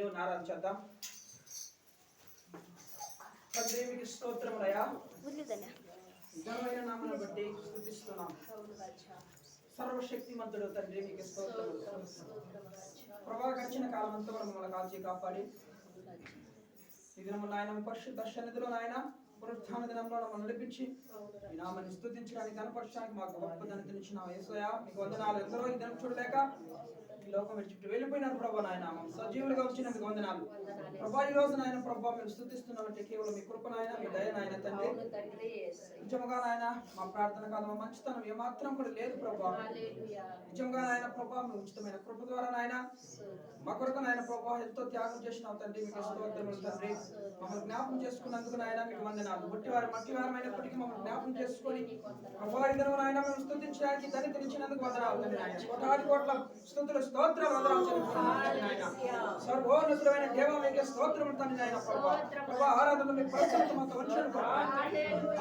దేవుని ఆరాధించేద్దాం. తండ్రి మీకు స్తోత్రములయ్యా, ఘనమైన నామమును బట్టి స్తుతిస్తున్నాం. సర్వశక్తిమంతుడు తండ్రి మీకు స్తోత్రములు. ప్రభా గడిచిన కాలం అంతా మమ్మల్ని కాల్చి కాపాడి ఈ దినము నాయన పరిశుద్ధ సన్నిధిలో నాయన పునరుత్థాన దినంలో మమ్మల్ని నడిపించి ఈ నామాన్ని స్తుతించడానికి కనపరచడానికి మాకు గొప్ప ధనతనిచ్చినావు యేసయ్యా. మీకు వందనాలు. ఎందరో ఈ దినం చూడలేక ఈ లోకం విడిచిపెట్టి వెళ్ళిపోయినారు ప్రభా. నాయన సజీవులుగా వచ్చినందుకు వందనాలు ప్రభా. ఈ రోజు నాయన ప్రభా మేము స్తుతిస్తున్నామంటే కేవలం మీ కృప నాయన, మీ దయ నాయన తండ్రి. నిజముగా నాయన మా ప్రార్థన కాదు, మా మంచితనం ఏమాత్రం కూడా లేదు ప్రభా. నిజంగా నాయన ప్రభా మీ ఉచితమైన కృప ద్వారా నాయన మా కొరకు నాయన ప్రభా ఎంతో త్యాగం చేసినావు తండ్రి. మీకు స్తోత్రములు తండ్రి. మమ్మల్ని జ్ఞాపకం చేసుకున్నందుకు నాయన మీకు వందనాలు. మట్టివారమైనప్పటికీ మమ్మల్ని జ్ఞాపకం చేసుకొని ప్రభా ఈ దినం నాయన మేము స్తుతించడానికి ధన్యతనిచ్చినందుకు వందనాలు తండ్రి. నాయన కోటాది కోట్ల స్తుతులు స్తోత్రాలు వందనాలు చెల్లిస్తున్నాము నాయన. సర్వోన్నతుడైన దేవా మీకు స్తోత్రములు తండ్రి. నాయన ప్రభా ప్రభా ఆరాధనలో మీ పరిశుద్ధత మాతో ఉంచండి ప్రభా.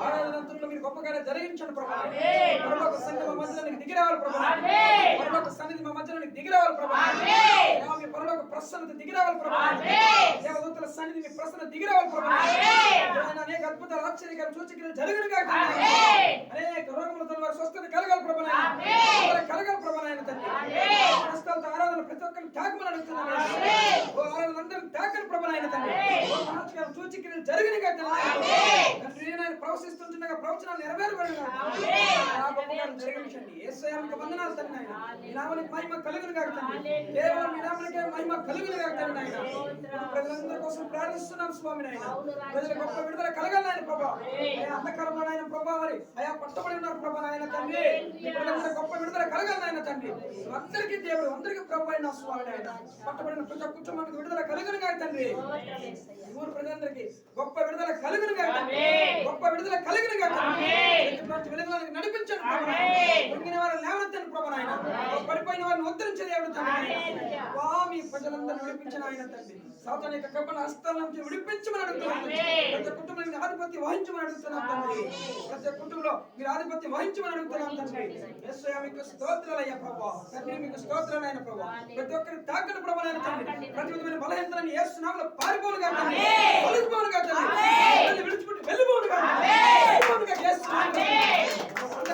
ఆరాధనంతలో మీరు గొప్ప కార్యం జరిగించండి ప్రభా. పరలోక సన్నిధి మా మధ్యలో దిగి రావాలి ప్రభా. పరలోక సన్నిధి మా మధ్యలో దిగి రావాలి ప్రభా. మీ పరలోక ప్రసన్నత దిగి రావాలి ప్రభా. దేవదూతల సన్నిధి మీ ప్రసన్నత దిగి రావాలి ప్రభా. అనేక అద్భుతాలు ఆశ్చర్యకరమైన సూచక్రియలు జరుగును గాక. అనేక రోగములతో వారి స్వస్థత కలగాలి ప్రభా. కలగాలి ప్రభా. నాయన తండ్రి కష్టాలతో ఆరాధన ప్రతి ఒక్కరిని తాకమని అడుగుతున్నాను. ఆరాధన అందరిని తాకని ప్రభా. నాయన తండ్రి సూచక్రియలు జరుగును గాక. తండ్రి నేను ప్రవశిస్తుండగా ప్రవచనాలు నెరవేరబడి జరిగించండి. యేసయ్యకు వందనాలు తండ్రి. నాయన ఈ నామానికి మహిమ కలుగును గాక తండ్రి. కేవలం ఈ నామానికే మహిమ కలుగును గాక తండ్రి. నాయన ప్రజలందరి కోసం ప్రార్థిస్తున్నాం స్వామి. నాయన ప్రజల గొప్ప విడుదల కలగాలి నాయన ప్రభా. అంధకారంలో నాయన ప్రభా మరి అయా పట్టబడి ఉన్నారు ప్రభా. నాయన తండ్రి ప్రజలందరూ గొప్ప విడుదల కలగాలి నాయన తండ్రి. అందరికీ దేవుడు అందరికీ ప్రభు అయిన స్వామి. నాయన పట్టబడిన ప్రతి కుటుంబానికి విడుదల కలుగును గాక తండ్రి. ఊరు ప్రజలందరికీ గొప్ప విడుదల కలుగును గాక తండ్రి. గొప్ప విడుదల కలుగును గాక తండ్రి. వెలుగులోకి నడిపించండి ప్రభా. పొంగిన వారిని లేవనెత్తండి ప్రభా. నాయన పడిపోయిన వారిని ఉద్ధరించే దేవుడు తండ్రి. మీ ప్రజలందరూ నడిపించిన ఆయన తండ్రి. సాతాను యొక్క కపట హస్తాల నుంచి విడిపించమని అడుగుతున్నాం. ప్రతి కుటుంబంలో మీరు ఆధిపత్యం వహించమని అడుగుతున్నాం తండ్రి. ప్రతి కుటుంబంలో మీరు ఆధిపత్యం వహించమని అడుగుతున్నాం తండ్రి. యేసయ్యా మీకు స్తోత్రాలయ్యా ప్రభా. తండ్రి మీకు స్తోత్రాలైన ప్రభా. ప్రతి ఒక్కరిని తాకని ప్రభా. నాయన తండ్రి ప్రతి విధమైన బలహీనతలను యేసు నామములో పారిపోను గాక తండ్రి. తొలగిపోను గాక తండ్రి. విడిచిపెట్టి వెళ్ళిపోను గాక యేసు నామములో.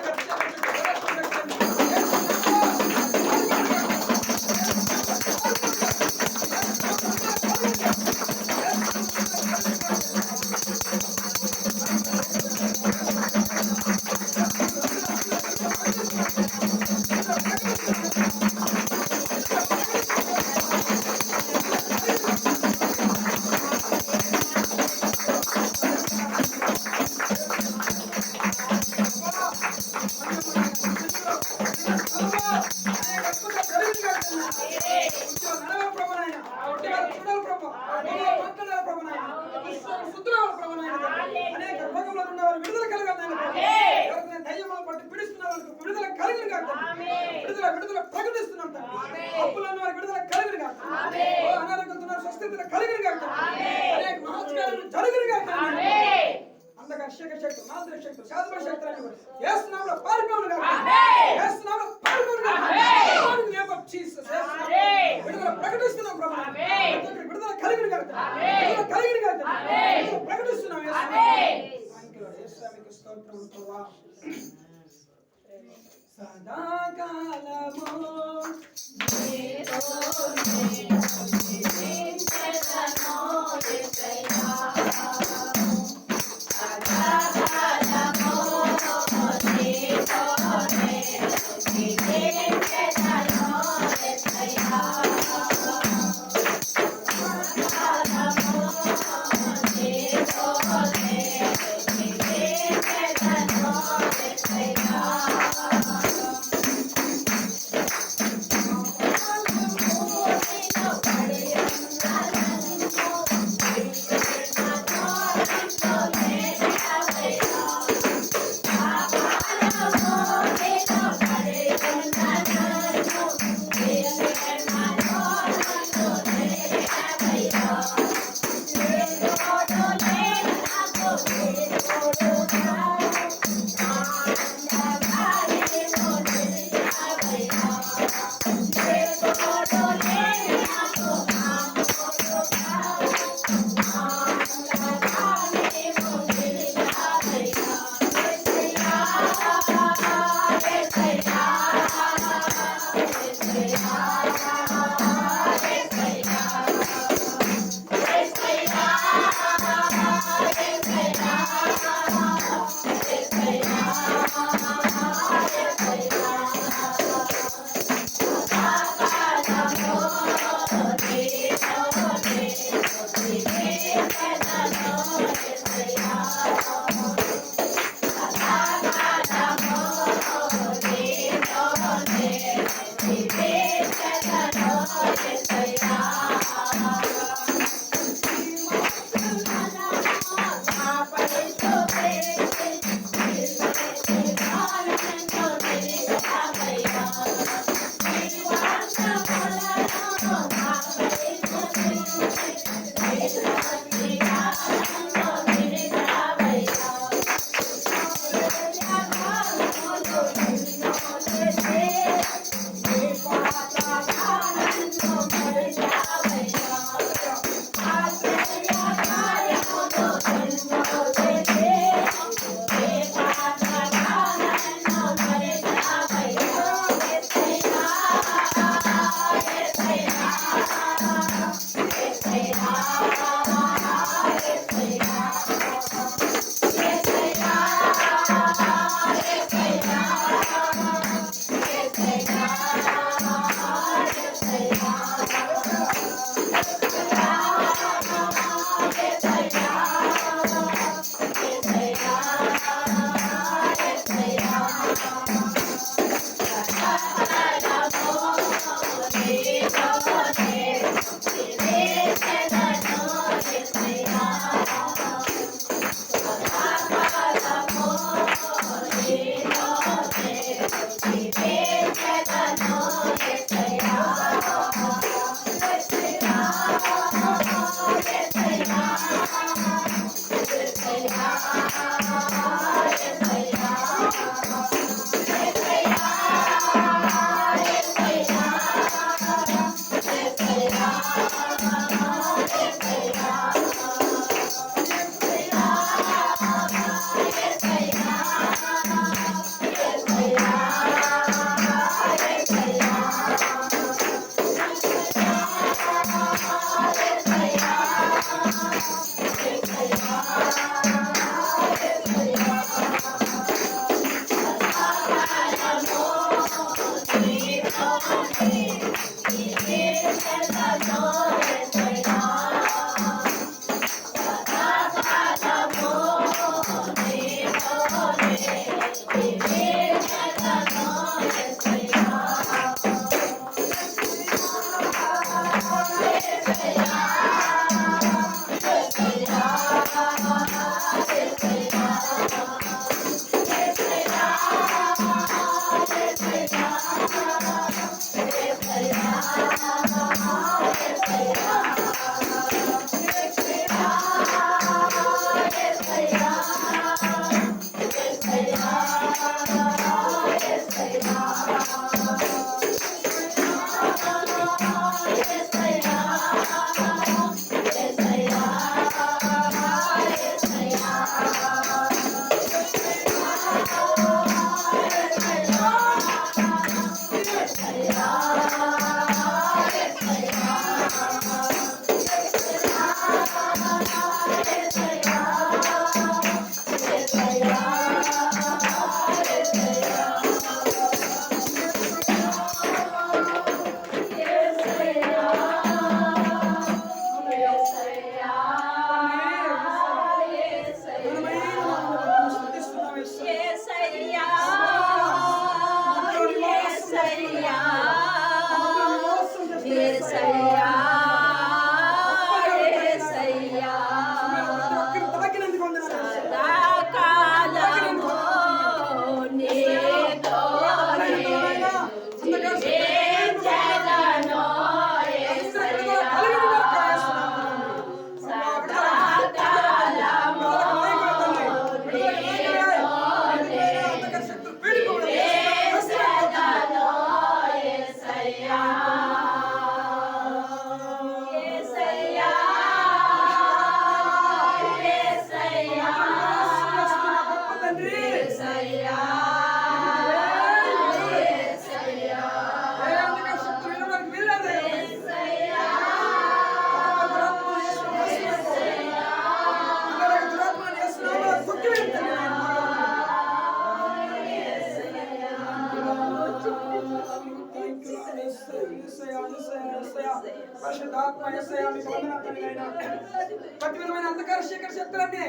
ప్రతి విధమైన అంధకార శేఖర శక్తులన్నీ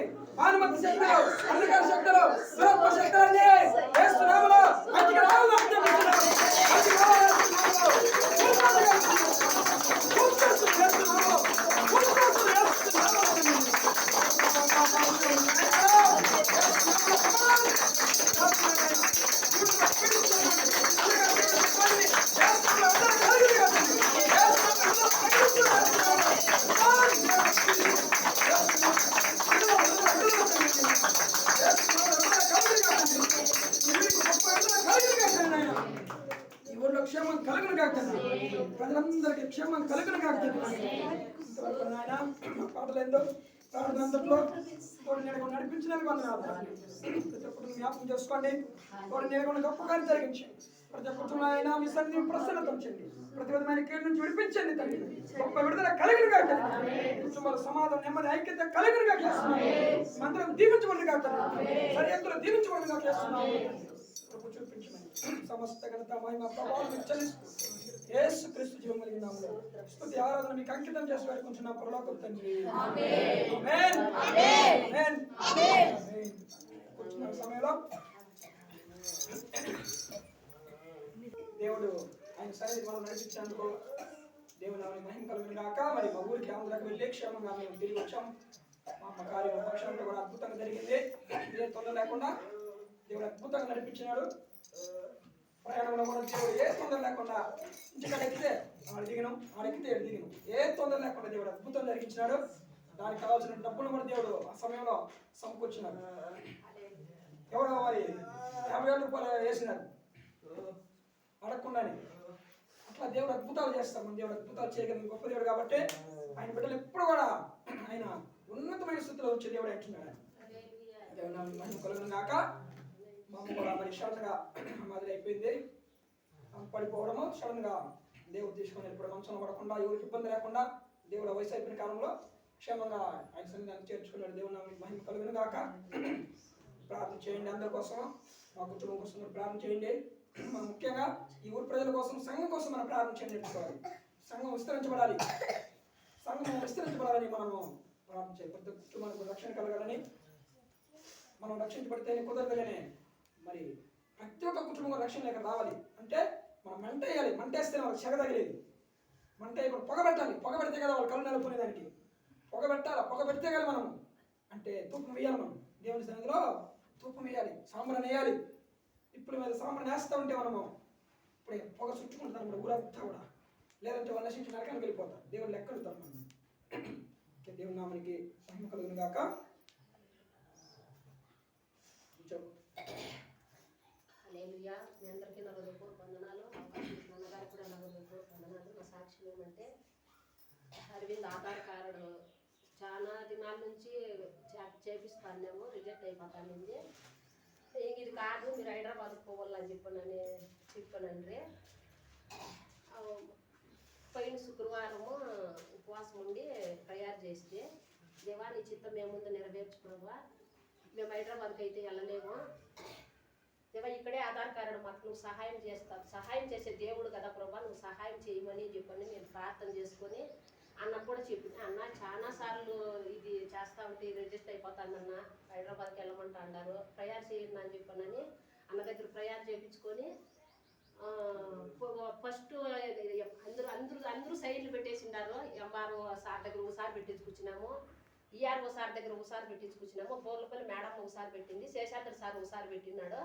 ఆనుమతి శక్తులు అంధకార శక్తులు దురాత్మ శక్తులన్నీ వేస్తున్నాములో అతికి రావాలని క్షేమం కలుగును కాక ప్రజలందరికీ క్షేమం కలుగును కాక నాయన పాటలు ఏందో ప్రార్థనంతట్లో తోడు నేను నడిపించినందుకు వందనాలు. ప్రతి ఒక్కరిని జ్ఞాపకం చేసుకోండి. తోడు నేను గొప్ప కార్యం జరిగించండి. ప్రతి ఒక్కరితో ఆయన మీ సన్నిధిని ప్రసన్నత ఉంచండి. ప్రతి విధమైన కీడు నుంచి విడిపించండి తండ్రి. గొప్ప విడుదల కలుగును కాక కుటుంబాల సమాధానం నెమ్మది ఐక్యత కలుగును కాక చేస్తున్నాము. మందిరం దీవించబడి కాక సరిహద్దులు దీవించబడి కాక చేస్తున్నాము. ప్రభు చూపించమని సమస్త ఘనత మహిమ ప్రభావం చెల్లిస్తూ యేసుక్రీస్తు జీవం కలిగిన నామములో స్తుతి ఆరాధన మీకు అంకితం చేసి వేడుకుంటున్నాం పరలోకపు తండ్రి. ఆమేన్ ఆమేన్ ఆమేన్ ఆమేన్. కూర్చున్న సమయంలో దేవుడు ఆయన సన్నిధి మనం నడిపించినందుకు దేవుని నామమున మహిమ కలుగును గాక. మరి మా ఊరికి ఆంధ్రాకి వెళ్ళి క్షేమంగా మేము తిరిగి వచ్చాం. మా అమ్మ కార్యం పక్షంలో కూడా అద్భుతంగా జరిగింది. ఏ తొందర లేకుండా దేవుడు అద్భుతంగా నడిపించినాడు. ప్రయాణంలో కూడా దేవుడు ఏ తొందర లేకుండా ఇంటికాడ ఎక్కితే దిగినాం, ఆడెక్కితే దిగినాం. ఏ తొందర లేకుండా దేవుడు అద్భుతం జరిగించినాడు. దానికి కావాల్సిన డబ్బులు కూడా దేవుడు ఆ సమయంలో సమకూర్చినాడు. ఎవరు మరి 50,000 రూపాయలు వేసినారు అడగకుండానే. అట్లా దేవుడు అద్భుతాలు చేస్తాం. మన దేవుడు అద్భుతాలు చేయగలిగిన గొప్ప దేవుడు కాబట్టి ఆయన బిడ్డలు ఎప్పుడు కూడా ఆయన ఉన్నతమైన స్థితిలో వచ్చే దేవుడు అంటున్నాడు. దేవుడు కలుగును గాక. మా అమ్మ కూడా మరి సడన్గా మాదిరి అయిపోయింది. పడిపోవడము సడన్గా దేవుడు తీసుకొని వెళ్ళిపోవడం. మంచంలో పడకుండా ఎవరికి ఇబ్బంది లేకుండా దేవుడు వయసు అయిపోయిన కాలంలో క్షేమంగా ఆయన సన్నిధానం చేర్చుకున్నాడు. దేవుడు మహిమ కలుగును గాక. ప్రార్థన చేయండి. అందరి కోసం, మా కుటుంబం కోసం ప్రార్థన చేయండి. మనం ముఖ్యంగా ఈ ఊరి ప్రజల కోసం, సంఘం కోసం మనం ప్రార్థన చేయండి. నేర్చుకోవాలి. సంఘం విస్తరించబడాలి. సంఘం విస్తరించబడాలని మనము ప్రార్థన చేయాలి. ప్రతి కుటుంబానికి రక్షణ కలగాలని, మనం రక్షించబడితేనే కుదరదలనే మరి ప్రతి ఒక్క కుటుంబం రక్షణ లేక రావాలి అంటే మనం మంట వేయాలి. మంట వేస్తే వాళ్ళకి చెగ తగిలేదు. మంట ఇప్పుడు పొగ పెట్టాలి. పొగ పెడితే కదా వాళ్ళు కళ్ళు నెలకొనేదానికి పొగ పెట్టాలి. పొగ పెడితే కదా మనం అంటే తూపం వేయాలి. మనం దేవుని సన్నిధిలో తూపం వేయాలి, సాంబ్రాన్ని వేయాలి. ఇప్పుడు మీద సాంబ్రాన్ని వేస్తూ ఉంటే మనము ఇప్పుడు పొగ చుట్టుకుంటారు మన ఊరంతా కూడా. లేదంటే వాళ్ళ నశించి నరకానికి వెళ్ళిపోతారు. దేవుడు లెక్కలుతారు మనం. దేవుని నామానికి మహిమ కలుగును గాక. హల్లెలూయా. మీ అందరికీ నా హృదయపూర్వక వందనాలు. నాన్నగారికి కూడా నా హృదయపూర్వక వందనాలు. నా సాక్ష్యం ఏమంటే అరవింద్ ఆధార్ కార్డు చాలా దినాల నుంచి చేపిస్తానేమో రిజెక్ట్ అయిపోతానింది. ఇది కాదు, మీరు హైదరాబాద్కి పోవాలని చెప్పానండి. పోయిన శుక్రవారము ఉపవాసం ఉండి తయారు చేస్తే దేవా నీ చిత్తం ఏముందో నెరవేర్చుకోవా, మేము హైదరాబాద్కి అయితే వెళ్ళలేము దేవా, ఇక్కడే ఆధార్ కార్డు మాకు నువ్వు సహాయం చేస్తావు, సహాయం చేసే దేవుడు కదా ప్రభా, నువ్వు సహాయం చేయమని చెప్పని నేను ప్రార్థన చేసుకొని అన్నకు కూడా చెప్పిన. అన్న చాలాసార్లు ఇది చేస్తా ఉంటే రిజిస్టర్ అయిపోతానన్న, హైదరాబాద్కి వెళ్ళమంటా అన్నారు, ప్రయార్ చేయండి అని చెప్పానని అన్న దగ్గర ప్రయార్ చేయించుకొని ఫస్ట్ అందరూ సైడ్లు పెట్టేసిండారు. ఎంఆర్ఓ సార్ దగ్గర ఒకసారి పెట్టించుకొచ్చినాము, ఈఆర్ఓ సార్ దగ్గర ఒకసారి పెట్టించుకొచ్చినాము, బోర్లపల్లి మేడం ఒకసారి పెట్టింది, శేషాద్రి సార్ ఒకసారి పెట్టినాడు.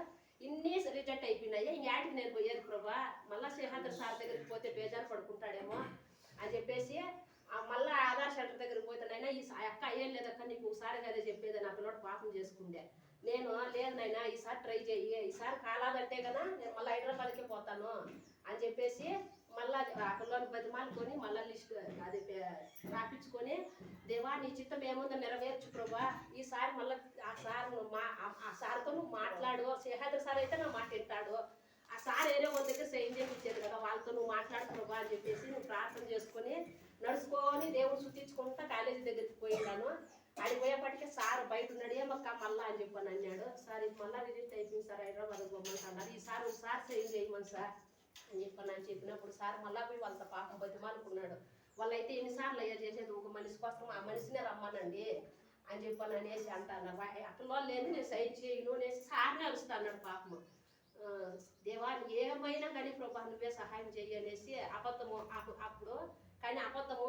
ఇన్ని రిజెక్ట్ అయిపోయినాయి. ఇంకేటికి నేను పోయేది ప్రభా, మళ్ళీ శేషాద్రి సార్ దగ్గరికి పోతే బేజారు పడుకుంటాడేమో అని చెప్పేసి మళ్ళీ ఆధార్ సెంటర్ దగ్గరికి పోతానైనా ఈ అక్క ఏం లేదక్క నీకు ఒకసారి అదే చెప్పేది నా పిల్లడు పాపం చేసుకుండే. నేను లేదు నైనా ఈసారి ట్రై చెయ్యి, ఈసారి కాలాదంటే కదా నేను మళ్ళీ హైదరాబాద్కే పోతాను అని చెప్పేసి మళ్ళీ ఆ పిల్లని బతిమాలుకొని మళ్ళీ లిస్ట్ అది రాపించుకొని దేవా నీ చిత్తం ఏముందో నెరవేర్చు ప్రభా, ఈసారి మళ్ళీ ఆ సార్తో నువ్వు మాట్లాడు, శేఖాద్రి సార్ అయితే నా మాట వింటాడు, ఆ సార్ ఏదో వాళ్ళ దగ్గర సైన్ చేయించేది కదా వాళ్ళతో నువ్వు మాట్లాడు ప్రభా అని చెప్పేసి నువ్వు ప్రార్థన చేసుకొని నడుచుకొని దేవుడు శుద్ధించుకుంటా కాలేజీ దగ్గరికి పోయినాను. అది పోయేపటికే సార్ బయట ఉన్నాడు, ఏమక్క మళ్ళా అని చెప్పని అన్నాడు. సార్ ఇది మళ్ళీ రిజెక్ట్ అయిపోయింది సార్, హైదరాబాద్ పోమంటున్నారు, ఈసారి ఒకసారి సైన్ చేయమని సార్ అని చెప్పినప్పుడు సార్ మళ్ళీ పోయి వాళ్ళ పాపం బతిమాలుకున్నాడు. వాళ్ళైతే ఎన్నిసార్లు అయ్యా చేసేది ఒక మనిషి కోసం ఆ మనిషినే రమ్మనండి అని చెప్పని అనేసి అంటాను. అట్లా లేదు నేను సైన్ చేయను అనేసి సార్ని అలుస్తా అన్నాడు పాపము. దేవా ఏమైనా కానీ ప్రభా నువ్వే సహాయం చెయ్యి అనేసి అబద్ధము అప్పుడు. కానీ అబద్ధము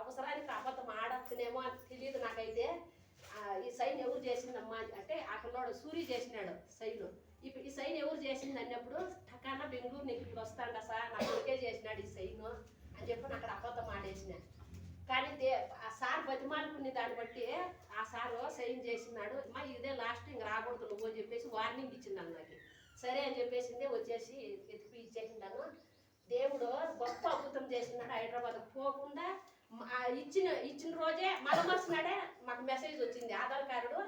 అవసరానికి అబద్ధం ఆడచ్చునేమో అని తెలియదు నాకైతే. ఈ సైన్ ఎవరు చేసిందమ్మా అంటే ఆ పిల్లోడు సూరి చేసినాడు సైన్. ఇప్పుడు ఈ సైన్ ఎవరు చేసింది అన్నప్పుడు టకానా బెంగళూరు నీకు ఇప్పుడు వస్తాండ సార్ నా కొడుకే చేసినాడు ఈ సైన్ అని చెప్పి అక్కడ అబద్ధం ఆడేసిన. కానీ ఆ సార్ బతిమాలుకునే దాన్ని బట్టి ఆ సారు సైన్ చేసినాడు. అమ్మా ఇదే లాస్ట్ ఇంక రాకూడదు నువ్వు అని చెప్పేసి వార్నింగ్ ఇచ్చిందాను నాకు. సరే అని చెప్పేసింది వచ్చేసి ఎత్తిపి ఇచ్చేసిండాను. దేవుడు గొప్ప అద్భుతం చేసినాడు. హైదరాబాద్ పోకుండా ఇచ్చిన రోజే మలమర్చినాడే మాకు మెసేజ్ వచ్చింది. ఆధార్ కార్డు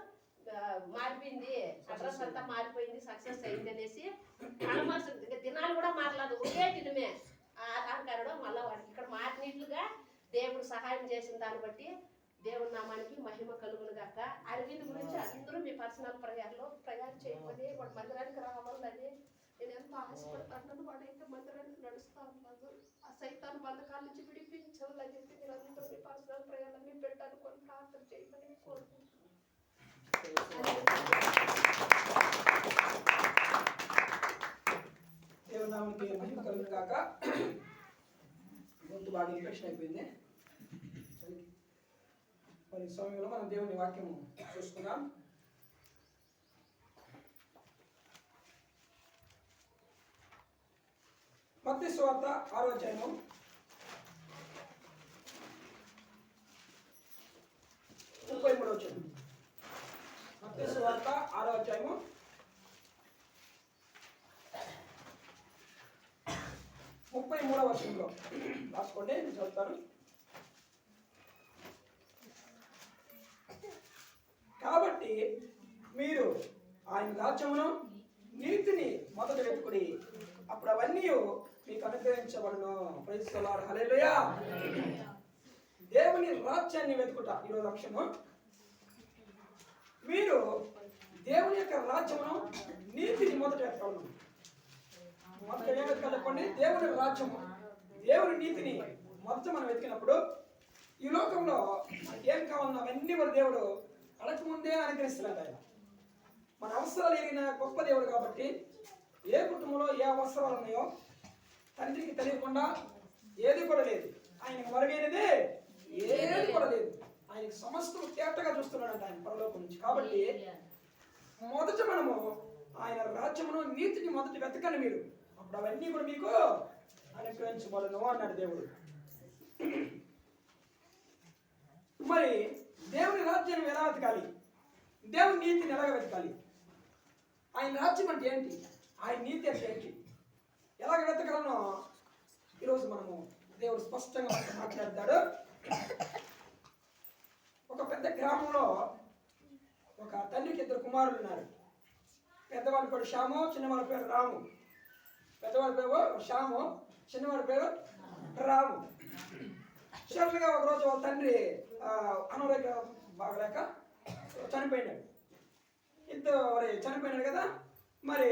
మారిపోయింది, అడ్రస్ అంతా మారిపోయింది, సక్సెస్ అయింది అనేసి. మలమర్చి దినాలు కూడా మారలేదు, ఒకే దినమే ఆధార్ కార్డు మళ్ళీ వాడికి ఇక్కడ మారినట్లుగా దేవుడు సహాయం చేసిన దాన్ని బట్టి దేవుడి నామానికి మహిమ కలుగును గాక. అరవింద్ గురించి అందరూ మీ పర్సనల్ ప్రయాణం చేయమని వాడు మందిరానికి రావాలని నేను ఎంతో ఆశపడతాను. వాడైతే మందిరానికి నడుస్తూ ఉన్నాను. ఆ సైతాన్ బంధకాల నుంచి విడిపించాలని చెప్పి మీరు అందరూ మీ పర్సనల్ ప్రయాణాన్ని పెట్టాలని ప్రార్థన చేయమని కోరుకుంటున్నాను. దేవుడి నామానికి మహిమ కలుగును గాక. గొంతు బాగా ఇన్ఫెక్షన్ అయిపోయింది. మరి సమయంలో మనం దేవుని వాక్యము చూసుకున్నాం. మత్తయి సువార్త 6వ అధ్యాయము 33వ వచనం. మత్తయి సువార్త 6వ అధ్యాయము 33వ వచనంలో రాసుకోండి, నేను చదువుతాను. కాబట్టి మీరు ఆయన రాజ్యమును నీతిని మొదట వెతుకుడి, అప్పుడు అవన్నీ మీకు అనుగ్రహించబడును. ప్రైజ్ ది లార్డ్, హల్లెలూయా. దేవుని రాజ్యాన్ని వెతుకుట ఈరోజు లక్ష్యము. మీరు దేవుని యొక్క రాజ్యమును నీతిని మొదట వెతకాలి. మొదట ఏం వెతకాలి? దేవుని రాజ్యము, దేవుని నీతిని మొదట మనం వెతికినప్పుడు ఈ లోకంలో మనకి ఏం కావాలన్నా అవన్నీ కూడా దేవుడు అడగకముందే అనుగ్రహిస్తున్నాడు. ఆయన మన అవసరాలు ఎరిగిన గొప్ప దేవుడు కాబట్టి ఏ కుటుంబంలో ఏ అవసరాలు ఉన్నాయో తండ్రికి తెలియకుండా ఏది కూడా లేదు. ఆయనకు మరుగైనది ఏది కూడా లేదు. ఆయనకు సమస్తం తేటగా చూస్తున్నాడంట ఆయన పరలోకం నుంచి. కాబట్టి మొదట మనము ఆయన రాజ్యమును నీతిని మొదటి వెతకండి మీరు, అప్పుడు అవన్నీ కూడా మీకు అనుగ్రహించబడును అన్నాడు దేవుడు. మరి దేవుని రాజ్యాన్ని ఎలా వెతకాలి? దేవుని నీతిని ఎలాగ వెతకాలి? ఆయన రాజ్యం అంటే ఏంటి? ఆయన నీతి అంటే ఏంటి? ఎలాగ వెతకాలనో ఈరోజు మనము దేవుడు స్పష్టంగా మాట్లాడతాడు. ఒక పెద్ద గ్రామంలో ఒక తండ్రికి 2 కుమారులు ఉన్నారు. పెద్దవాడి పేరు శ్యాము, చిన్నవాడి పేరు రాము. పెద్దవాడి పేరు శ్యాము, చిన్నవాడి పేరు రాము. సడన్గా ఒకరోజు వాళ్ళ తండ్రి అనారోగ్యం బాగలేక చనిపోయినాడు. చనిపోయినాడు కదా. మరి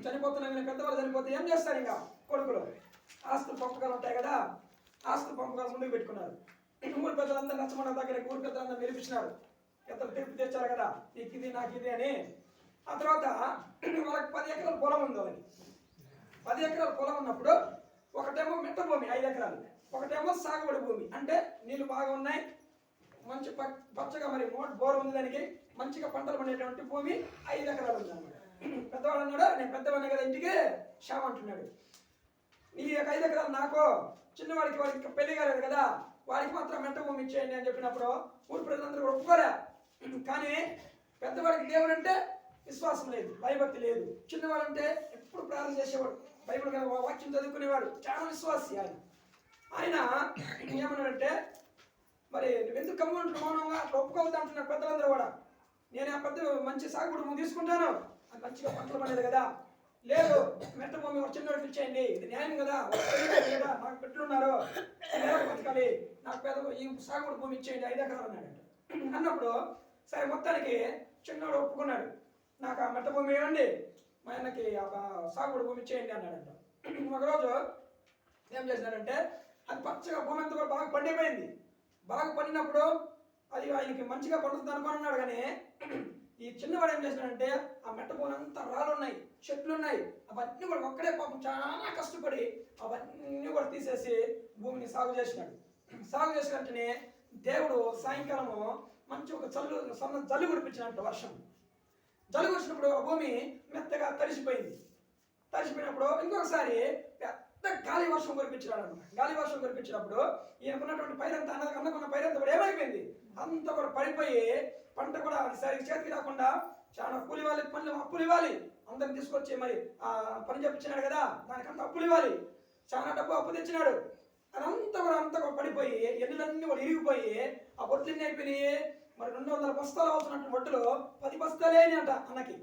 చనిపోతున్నాం, పెద్దవాళ్ళు చనిపోతే ఏం చేస్తారు? ఇంకా కొడుకులు ఆస్తులు పంపకాలు ఉంటాయి కదా, ఆస్తులు పంపకాలు ముందుకు పెట్టుకున్నారు. ఊరి పెద్దలందరూ నచ్చమన్న దగ్గర ఊరి పెద్దలందరూ నిలిపించినారు. పెద్దలు తీర్పు తెచ్చారు కదా, నీకు ఇది నాకు ఇది అని. ఆ తర్వాత వాళ్ళకి 10 ఎకరాల పొలం ఉంది. వాళ్ళకి 10 ఎకరాల పొలం ఉన్నప్పుడు ఒకటేమో మెట్ట భూమి 5 ఎకరాలు, ఒకటేమో సాగుబడి భూమి. అంటే నీళ్ళు బాగా ఉన్నాయి, మంచి పచ్చగా మరి బోర్ ఉంది, దానికి మంచిగా పంటలు పండేటువంటి భూమి 5 ఎకరాలు ఉంది అన్నమాట. పెద్దవాడు అన్నాడు, నేను పెద్దవాడిని కదా ఇంటికి, శ్యామ్ అంటున్నాడు, ఈ 5 ఎకరాలు నాకు, చిన్నవాడికి వాడికి పెళ్లి కాలేదు కదా, వాడికి మాత్రం మెట్ట భూమి ఇచ్చేయండి అని చెప్పినప్పుడు ఊరి ప్రజలందరూ కూడా ఒప్పుకోరా. కానీ పెద్దవాడికి దేవుడు అంటే విశ్వాసం లేదు, భయభక్తి లేదు. చిన్నవాడంటే ఎప్పుడు ప్రార్థన చేసేవాడు, బైబిల్ వాక్యం చదువుకునేవాడు, చాలా విశ్వాసి. ఆయన ఏమన్నాడంటే, మరి నువ్వెందుకు కమ్ముంటు మౌనంగా ఒప్పుకోవద్దు అంటున్నారు పెద్దలందరూ కూడా. నేను ఆ పెద్ద మంచి సాగుబడి భూమి తీసుకుంటాను, అది మంచిగా పంటలు పండేది కదా, లేదు మెట్ట భూమి ఒక చిన్నవాడికి ఇచ్చేయండి, ఇది న్యాయం కదా, కదా నాకు పెట్టున్నారు, బతకాలి, నాకు పెద్ద ఈ సాగుబడి భూమి ఇచ్చేయండి 5 ఎకరాలు అన్నాడు. అన్నప్పుడు సరే మొత్తానికి చిన్నవాడు ఒప్పుకున్నాడు, నాకు ఆ మెట్ట భూమి ఇవ్వండి, మా ఆయనకి సాగుబడి భూమి ఇచ్చేయండి అన్నాడంట. ఒకరోజు ఏం చేశాడంటే అది పచ్చగా భూమి అంతా కూడా బాగా పండిపోయింది. బాగా పండినప్పుడు అది ఆయనకి మంచిగా పండుతుంది అనుకున్నాడు. కానీ ఈ చిన్నవాడు ఏం చేసినాడంటే ఆ మెట్ట భూమి అంతా రాళ్ళు ఉన్నాయి, చెట్లు ఉన్నాయి, అవన్నీ కూడా ఒక్కడే పాపం చాలా కష్టపడి అవన్నీ కూడా తీసేసి భూమిని సాగు చేసినాడు. సాగు చేసిన వెంటనే దేవుడు సాయంకాలము మంచి ఒక జల్లు కురిపించినట్టు వర్షం. జల్లు కురిసినప్పుడు ఆ భూమి మెత్తగా తడిసిపోయింది. తడిసిపోయినప్పుడు ఇంకొకసారి పెద్ద గాలి వర్షం కురిపించినాడు అనమాట. గాలి వర్షం కురిపించినప్పుడు ఈయనకున్నటువంటి పైరంతా అన్నకున్న పైరంతా కూడా ఏమైపోయింది, అంతా కూడా పడిపోయి పంట కూడా సరిగ్గా చేతికి రాకుండా చాలా అప్పులు ఇవ్వాలి, అప్పులు ఇవ్వాలి, అందరిని తీసుకొచ్చి మరి ఆ పని చెప్పించినాడు కదా, దానికంతా అప్పులు ఇవ్వాలి, చాలా డబ్బు అప్పు తెచ్చినాడు. అదంతా కూడా పడిపోయి ఎన్నులన్నీ కూడా ఇరిగిపోయి ఆ బొట్లు ఎన్ని అయిపోయినాయి, మరి 200 బస్తాలు అవుతున్నట్టు బొట్టులు 10 బస్తాలే అంట అన్నకి.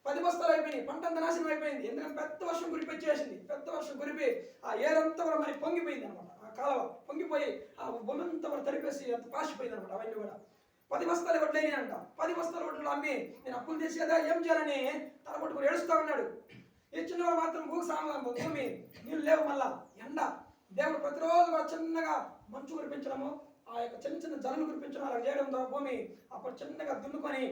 10 బస్తాలు అయిపోయినాయి, పంట అంతా నాశనం అయిపోయింది. ఎందుకంటే పెద్ద వర్షం కురిపించేసింది. పెద్ద వర్షం కురిపి ఆ ఏరంతా కూడా మరి పొంగిపోయింది అనమాట. ఆ కాలువ పొంగిపోయి ఆ భూమి అంతా కూడా తడిపేసి అంత పాసిపోయింది అనమాట. అవన్నీ కూడా 10 బస్తాలు వడ్లేని అంట. 10 బస్తాల వడ్లు అమ్మి నేను అప్పులు చేసి కదా ఏం చేయాలని తల పట్టుకుని ఏడుస్తూ ఉన్నాడు. ఈ చిన్నవాడు మాత్రం భూమి నీళ్ళు లేవు, మళ్ళా ఎండ. దేవుడు ప్రతిరోజు కూడా చిన్నగా మంచు కురిపించడము, ఆ యొక్క చిన్న చిన్న జల్లులు కురిపించడం అలా చేయడం ద్వారా భూమి అప్పుడు చిన్నగా దున్నుకొని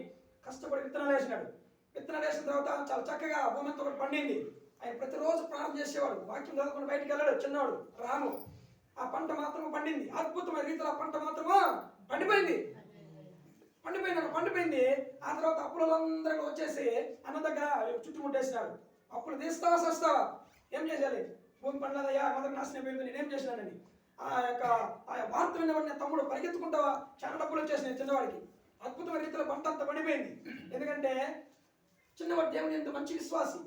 కష్టపడి విత్తనాలు వేసినాడు. విత్తనాలు వేసిన తర్వాత చాలా చక్కగా భూమి అంతా కూడా పండింది. ఆయన ప్రతిరోజు ప్రార్థన చేసేవాడు, వాక్యం చదువుకుని బయటికి వెళ్ళాడు చిన్నవాడు రాము. ఆ పంట మాత్రము పండింది, అద్భుతమైన రీతిలో ఆ పంట మాత్రము పండిపోయింది. ఆ తర్వాత అప్పులందరూ వచ్చేసి అన్న దగ్గర చుట్టుముట్టేసినాడు. అప్పులు తీస్తావా సస్తావా, ఏం చేయాలి, భూమి పండదయ్యా మొదటి నాశనం అయిపోయింది, నేనేం చేసినానని ఆ వార్త విన్నవాడిని తమ్ముడు పరిగెత్తుకుంటావా, చాలా డబ్బులు వచ్చేసినాయి చిన్నవాడికి. అద్భుతమైన రీతిలో పంట అంతా పడిపోయింది. ఎందుకంటే చిన్నవాడు దేవుని ఎంత మంచి విశ్వాసి,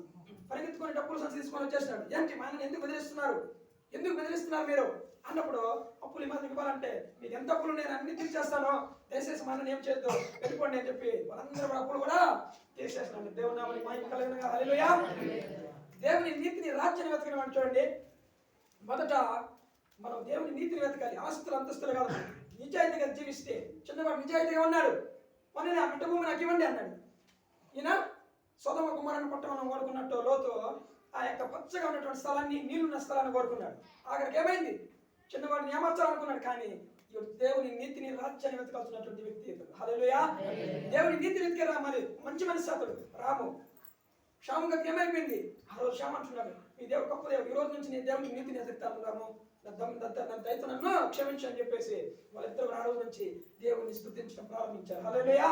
పరిగెత్తుకొని డబ్బులు సంచి తీసుకొని వచ్చేసినాడు. ఏంటి మా ఆయన ఎందుకు బెదిరిస్తున్నారు మీరు అన్నప్పుడు, అప్పులు ఈ మాత్రం ఇవ్వాలంటే మీకు ఎంత అప్పులు నేను అన్ని తీర్చేస్తాను, దయచేసి మా అన్నని ఏం చేద్దాం వెళ్ళిపోండి అని చెప్పి వాళ్ళందరూ కూడా అప్పులు కూడా తీసేసినాడు. దేవుని నామమునకు మహిమ కలుగును గాక. హల్లెలూయా. దేవుని నీతిని రాజ్యాన్ని వెతకడం చూడండి. మొదట మనం దేవుని నీతిని వెతకాలి, ఆస్తులు అంతస్తులు కాదు. నిజాయితీగా జీవిస్తే, చిన్నవాడు నిజాయితీగా ఉన్నాడు, పని ఆ బిడ్డ భూమి నాకు ఇవ్వండి అన్నాడు. ఈయన సొదొమ కుమారుని పట్టణం కోరుకున్నట్టు లోతు ఆ యొక్క పచ్చగా ఉన్నటువంటి స్థలాన్ని, నీళ్లున్న స్థలాన్ని కోరుకున్నాడు. ఆఖరికి ఏమైంది, చిన్నవాడిని ఏమర్చాలనుకున్నాడు. కానీ దేవుని నీతిని రాజ్యాన్ని వెతకాల్సినటువంటి వ్యక్తి. హల్లెలూయా. దేవుని నీతిని వెతికారా మరి మంచి మనిషి అతడు రాము. శ్యాము గతి ఏమైపోయింది, ఆ రోజు శ్యామ అంటున్నాడు, మీ దేవుడు గొప్ప దేవుడు, ఈ రోజు నుంచి నేను దేవుని నీతిని వెతుకుతాను రాము, దయతో నన్ను క్షమించు అని చెప్పేసి వాళ్ళిద్దరు ఆ రోజు నుంచి దేవుని స్తుతించడం ప్రారంభించారు. హల్లెలూయా.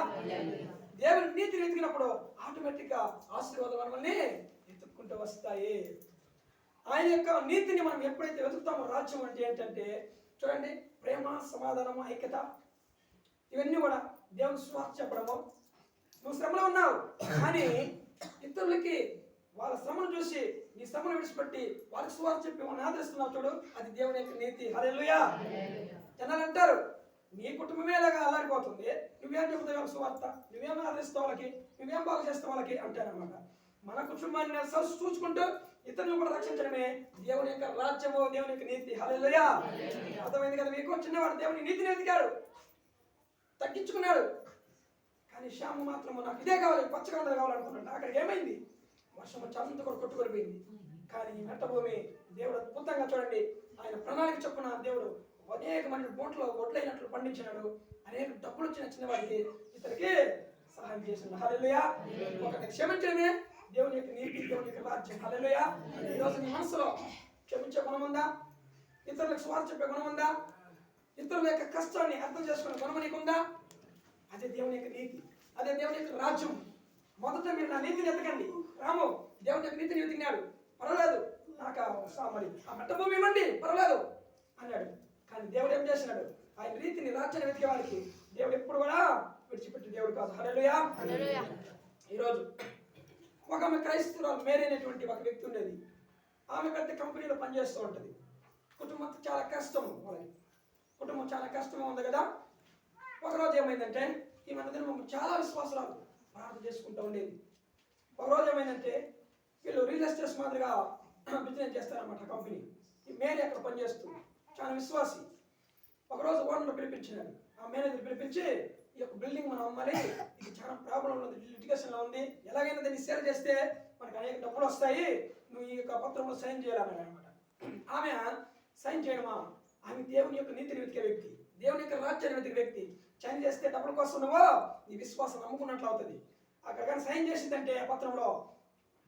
దేవుని నీతిని వెతికినప్పుడు ఆటోమేటిక్ గా ఆశీర్వాదం మనల్ని వెతుక్కుంటూ వస్తాయి. ఆయన యొక్క నీతిని మనం ఎప్పుడైతే వెతుకుతామో, రాజ్యం అంటే ఏంటంటే చూడండి, ప్రేమ, సమాధానము, ఐక్యత, ఇవన్నీ కూడా దేవుని సువార్త చెప్పడము. నువ్వు శ్రమలో ఉన్నావు కానీ ఇతరులకి వాళ్ళ శ్రమను చూసి నీ శ్రమను విడిచిపెట్టి వాళ్ళకి సువార్త చెప్పి వాళ్ళని ఆదరిస్తున్నావు చూడు, అది దేవుని యొక్క నీతి. హల్లెలూయా. జనాలు అంటారు నీ కుటుంబమే ఇలాగా అల్లాడిపోతుంది, నువ్వేం చెబుతావు వాళ్ళకి సువార్త, నువ్వేం ఆదరిస్తావు వాళ్ళకి, నువ్వేం బాగు చేస్తావు వాళ్ళకి అంటారనమాట. మన కుటుంబాన్ని సరస్సు చూసుకుంటూ ఇతరులను కూడా రక్షించడమే దేవుని యొక్క రాజ్యము, దేవుని యొక్క నీతి. హల్లెలూయా. అర్థమైంది కదా మీకు? చిన్నవాడు దేవుని నీతిని వెతికాడు, తగ్గించుకున్నాడు. కానీ శ్యాము మాత్రము నాకు ఇదే కావాలి, పచ్చగా ఉన్నది కావాలనుకున్నాడు. అక్కడికి ఏమైంది, వర్షం వచ్చి అంతా కూడా కొట్టుకొనిపోయింది. కానీ మెట్ట భూమి దేవుడు అద్భుతంగా చూడండి, ఆయన ప్రణాళిక చొప్పున దేవుడు అనేక మంది బోట్లో ఒడ్లైనట్లు పండించినాడు. అనేక డబ్బులు వచ్చిన చిన్నవాడికి ఇతనికి సహాయం చేసింది. హల్లెలూయా. ఒకటి క్షమించడమే దేవుని యొక్క నీతి, దేవుని యొక్క రాజ్యం. హల్లెలూయా. ఈరోజు నీ మనసులో క్షమించే గుణం ఉందా, ఇతరులకు సువార్త చెప్పే గుణం ఉందా, ఇతరుల యొక్క కష్టాన్ని అర్థం చేసుకునే గుణం నీకుందా, అదే దేవుని యొక్క నీతి, అదే దేవుని యొక్క రాజ్యం. మొదట మీరు నా నీతిని ఎతకండి. రాము దేవుని యొక్క నీతిని వెతికినాడు, పర్వాలేదు నాకు మరి ఆ మెట్ట భూమి ఇవ్వండి పర్వాలేదు అన్నాడు. కానీ దేవుడు ఏం చేసినాడు, ఆయన రీతిని రాజ్యాన్ని వెతికే వారికి దేవుడు ఎప్పుడు కూడా విడిచిపెట్టి దేవుడు కాదు. హల్లెలూయా. ఈరోజు ఒక ఆమె క్రైస్తవురాలు మేరీ అనేటువంటి ఒక వ్యక్తి ఉండేది. ఆమె పెద్ద కంపెనీలో పనిచేస్తూ ఉంటుంది. కుటుంబం చాలా కష్టము, వాళ్ళకి కుటుంబం చాలా కష్టంగా ఉంది కదా. ఒకరోజు ఏమైందంటే, ఈ మధ్యన చాలా విశ్వాసాలు ప్రార్థన చేసుకుంటూ ఉండేది. ఒకరోజు ఏమైందంటే, వీళ్ళు రియల్ ఎస్టేట్స్ మాదిరిగా బిజినెస్ చేస్తారన్నమాట కంపెనీ. ఈ మేరీ అక్కడ పనిచేస్తుంది, చాలా విశ్వాసి. ఒకరోజు ఓనర్ పిలిపించినాడు, ఆ మేనేజర్ పిలిపించి, ఈ యొక్క బిల్డింగ్ మనం అమ్మాలి, ఇది చాలా ప్రాబ్లం ఉంది, లిటిగేషన్లో ఉంది, ఎలాగైనా దాన్ని సేల్ చేస్తే మనకు అనేక డబ్బులు వస్తాయి, నువ్వు ఈ యొక్క పత్రంలో సైన్ చేయాలన్నాడు అనమాట. ఆమె సైన్ చేయడమా ఆమె దేవుని యొక్క నీతిని వెతికే వ్యక్తి, దేవుని యొక్క రాజ్యాన్ని వెతికే వ్యక్తి. సైన్ చేస్తే డబ్బుల కోసం నువ్వు నీ విశ్వాసం నమ్ముకున్నట్లు అవుతుంది. అక్కడ కానీ సైన్ చేసిందంటే ఆ పత్రంలో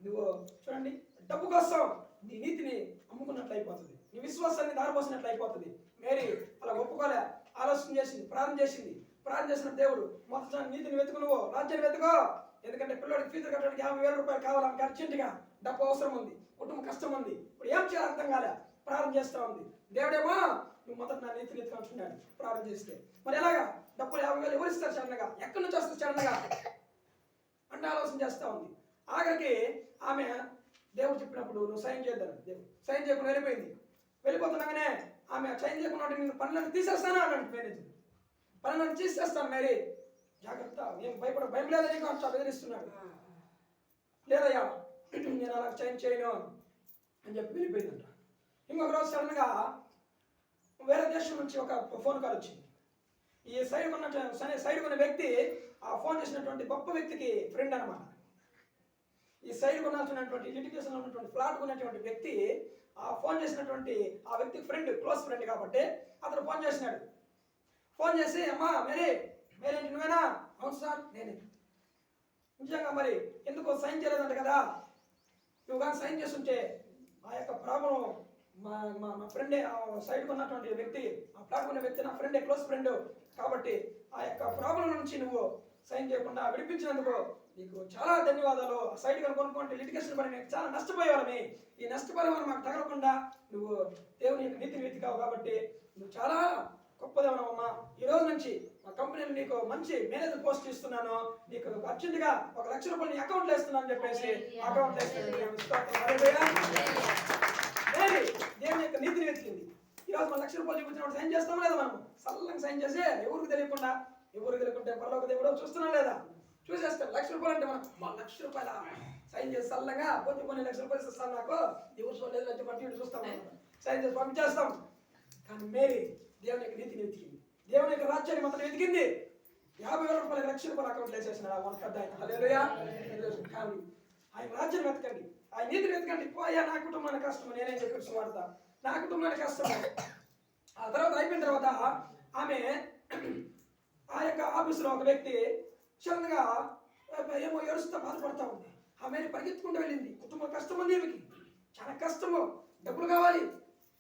నువ్వు చూడండి డబ్బు కోసం నీ నీతిని అమ్ముకున్నట్లు అయిపోతుంది, నీ విశ్వాసాన్ని దారిపోసినట్లు అయిపోతుంది. మేరీ అలా ఒప్పుకోలే, ఆలోచన చేసింది, ప్రార్థన చేసింది. ప్రార్థన చేసిన దేవుడు మొదట నీతిని వెతుకు, నువ్వు రాజ్యాన్ని వెతుకో. ఎందుకంటే పిల్లడికి ఫీజు కట్టడానికి 50,000 రూపాయలు కావాలి, ఆమెకి అర్జెంటుగా డబ్బు అవసరం ఉంది, కుటుంబ కష్టం ఉంది. ఇప్పుడు ఏం చేయాలి అర్థం కాలే, ప్రార్థన చేస్తూ ఉంది. దేవుడేమో నువ్వు మొదట నా నీతిని ఎత్తుకుంటున్నాడు ప్రార్థన చేస్తే. మరి ఎలాగా డబ్బులు 50,000 ఎవరు ఇస్తారు సడన్గా, ఎక్కడి నుంచి వస్తుంది సడన్గా అంటే ఆలోచన చేస్తూ ఉంది. ఆఖరికి ఆమె దేవుడు చెప్పినప్పుడు నువ్వు సైన్ చేద్దాను, దేవుడు సైన్ చేయకుండా వెళ్ళిపోయింది. వెళ్ళిపోతున్నాగానే ఆమె సైన్ చేయకుండా నేను పనులను తీసేస్తాను అన్నాడు మేనేజర్. పనులను తీసేస్తాను మేరీ, జాగ్రత్త, నేను భయం లేదని నీకు అంత బెదిరిస్తున్నాడు. లేదయ్యా నేను అలా సైన్ చేయను అని చెప్పి వెళ్ళిపోయిందంట. ఇంకొక రోజు సడన్గా వేరే దేశం నుంచి ఒక ఫోన్ కాల్ వచ్చింది. ఈ సైడ్ ఉన్న వ్యక్తి ఆ ఫోన్ చేసినటువంటి గొప్ప వ్యక్తికి ఫ్రెండ్ అనమాట. ఈ సైడ్ కొనాల్సినటువంటి లిటిగేషన్లో ఉన్నటువంటి ఫ్లాట్ కొన్నటువంటి వ్యక్తి ఆ ఫోన్ చేసినటువంటి ఆ వ్యక్తి ఫ్రెండ్, క్లోజ్ ఫ్రెండ్ కాబట్టి అతను ఫోన్ చేసినాడు. ఫోన్ చేసి అమ్మా మేరీ ఏంటి నువ్వేనా? అవును సార్ నేనే. నిజంగా మరి ఎందుకో సైన్ చేయలేదంట కదా, నువ్వు కానీ సైన్ చేస్తుంటే ఆ యొక్క ప్రాబ్లం మా ఫ్రెండే, ఆ సైడ్ ఉన్నటువంటి వ్యక్తి, ఆ ఫ్లాట్ కొన్న వ్యక్తి నా ఫ్రెండే, క్లోజ్ ఫ్రెండ్ కాబట్టి ఆ యొక్క ప్రాబ్లం నుంచి నువ్వు సైన్ చేయకుండా విడిపించినందుకు నీకు చాలా ధన్యవాదాలు. ఆ సైడ్ కొనుక్కుంటే లిటిగేషన్ పడి మేము చాలా నష్టపోయేవాళ్ళమి, ఈ నష్టపరిహారం మాకు తగలకుండా నువ్వు దేవుని యొక్క నీతిని వెతికావు కాబట్టి నువ్వు చాలా గొప్పదేవనమ్మా. ఈ రోజు నుంచి మా కంపెనీలో నీకు మంచి మేనేజర్ పోస్ట్ ఇస్తున్నాను, నీకు అర్జెంటుగా 1,00,000 రూపాయలు నీ అకౌంట్లో వేస్తున్నాను అని చెప్పేసి అకౌంట్లో దేవుని యొక్క నీతిని వెతికింది. ఈరోజు మన 1,00,000 రూపాయలు చూపించినప్పుడు సైన్ చేస్తాం లేదా మనం సల్లంగా సైన్ చేసి ఎవరికి తెలియకుంటే పరలోక దేవుడు చూస్తున్నాం లేదా, చూసేస్తాం. 1,00,000 రూపాయలు అంటే మనం 1,00,000 రూపాయల సైన్ చేసి సల్లంగా పోతే కొన్ని 1,00,000 రూపాయలు ఇస్తాను నాకు ఎవరు చూడలేదు అంటే పట్టి చూస్తాం, సైన్ చేసి పంపించేస్తాం. కానీ మేరీ దేవుని యొక్క నీతిని వెతికింది, దేవుని యొక్క రాజ్యాన్ని మొత్తం వెతికింది. 50,000 రూపాయలు 1,00,000 రూపాయలు అకౌంట్లో వేసేసిన మన పెద్ద కానీ ఆయన రాజ్యం వెతకండి, ఆయన నీతిని వెతకండి. పోయా నా కుటుంబానికి కష్టం, నేనేం చెప్పి వాడతా, నా కుటుంబానికి కష్టం. ఆ తర్వాత అయిపోయిన తర్వాత ఆమె ఆ యొక్క ఆఫీసులో ఒక వ్యక్తి సడన్గా ఏమో ఏడుస్తూ బాధపడతా ఉంది. ఆమె పరిగెత్తుకుంటూ వెళ్ళింది, కుటుంబం కష్టం ఉంది, ఈమెకి చాలా కష్టము, డబ్బులు కావాలి,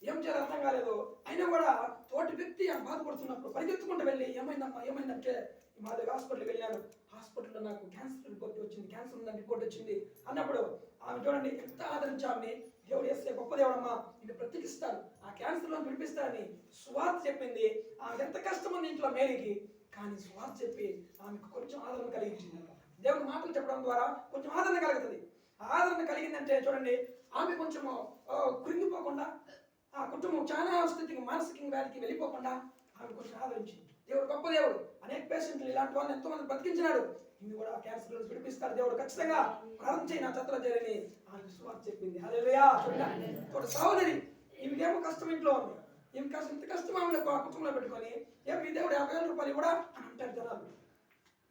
ఏం చేయాలి అర్థం కాలేదు. అయినా కూడా తోటి వ్యక్తి బాధపడుతున్నప్పుడు పరిగెత్తుకుంటూ వెళ్ళి ఏమైందంటే ఈ మాదిరి హాస్పిటల్కి వెళ్ళాను, హాస్పిటల్లో నాకు క్యాన్సర్ రిపోర్ట్ వచ్చింది, క్యాన్సర్ ఉందని రిపోర్ట్ వచ్చింది అన్నప్పుడు ఆమె చూడండి ఎంత ఆదరించామని, దేవుడు చేస్తే గొప్ప దేవుడమ్మా నిన్ను బ్రతికిస్తాడు, ఆ క్యాన్సర్లో విడిపిస్తాడని సువార్త చెప్పింది. ఆమెకు ఎంత కష్టం ఉంది ఇంట్లో మేరీకి, కానీ సువార్త చెప్పి ఆమెకు కొంచెం ఆదరణ కలిగించింది. దేవుని మాటలు చెప్పడం ద్వారా కొంచెం ఆదరణ కలుగుతుంది. ఆదరణ కలిగిందంటే చూడండి ఆమె కొంచెము కృంగిపోకుండా, ఆ కుటుంబం చాలా స్థితికి మానసిక వ్యాధికి వెళ్ళిపోకుండా ఆమె కొంచెం ఆదరించింది. దేవుడు గొప్ప దేవుడు, అనేక పేషెంట్లు ఇలాంటి వాళ్ళని ఎంతో మంది బ్రతికించినాడు. ఇన్ని కూడా క్యాన్సర్ నుంచి విడిపిస్తాడు దేవుడు, ఖచ్చితంగా ప్రార్థన చేయి నా చేతలో చేరని ఆమె సువార్త చెప్పింది. హల్లెలూయా. చూడండి సహోదరి ఈమెకేమో కష్టం ఇంట్లో ఉంది, ఈమె ఇంత కష్టం ఆమె ఆ కుటుంబంలో పెట్టుకొని ఏం మీ దేవుడు 50,000 రూపాయలు కూడా అని అంటారు జనాలు.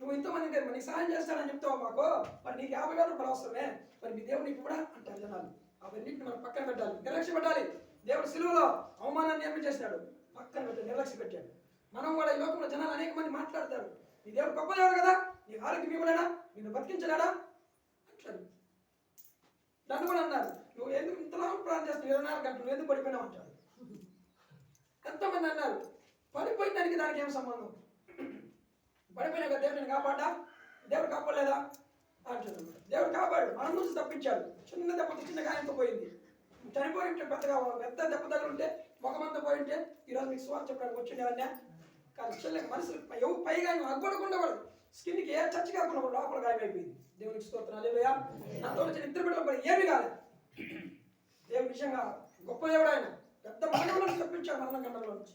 నువ్వు ఇంతమంది నీకు సహాయం చేస్తాడని చెప్తావు మాకు, మరి నీకు 50,000 రూపాయలు అవసరమే, మరి మీ దేవుడు నీకు కూడా అంటారు జనాలు. అవన్నింటిని మనం పక్కన పెట్టాలి, నిర్లక్ష్య పెట్టాలి. దేవుడు సిలువలో అవమానాన్ని ఏమి చేసినాడు, పక్కన పెట్టి నిర్లక్ష్య పెట్టాడు. మనం కూడా ఈ లోకంలో జనాలు అనేక మంది మాట్లాడతారు, నీ దేవుడు గొప్ప దేవుడు కదా, నీకు ఆరోగ్యం ఇవ్వలేడా, నిన్ను బతికించలేడా అంటాడు. నన్ను కూడా అన్నారు, నువ్వు ఎందుకు ఇంతలా ప్రార్థన చేస్తున్నావు 24 గంటలు, నువ్వు ఎందుకు పడిపోయినావు అంటాడు. ఎంతమంది అన్నారు, పడిపోయిన దానికి ఏం సంబంధం, పడిపోయినా కదా దేవుడు నేను కాపాడా, దేవుడు కాపాడలేదా అంటాడు. దేవుడు కాపాడు, మన నుంచి తప్పించాడు. చిన్న దెబ్బతో చిన్న గాయంతో పోయింది, చనిపోయి ఉంటే పెద్ద దెబ్బ దగ్గర ఉంటే ముఖమంతా పోయి ఉంటే ఈరోజు మీకు సువార్త చెప్పడానికి వచ్చిండేవన్నా. కానీ చిన్నగా మనుషులు ఎవరు పైగా అగ్గొడకుండా పడదు, స్కిన్కి ఏ చచ్చి కాకుండా లోపల గాయమైపోయింది. దేవునికి స్తోత్రం. హల్లెలూయా. నాతో వచ్చిన 2 బిడ్డలు పడి ఏమీ కాలేదు. దేవుడు నిజంగా గొప్ప దేవుడు, ఆయన పెద్ద మరణంలో తప్పించాడు, మరణ గండంలో నుంచి.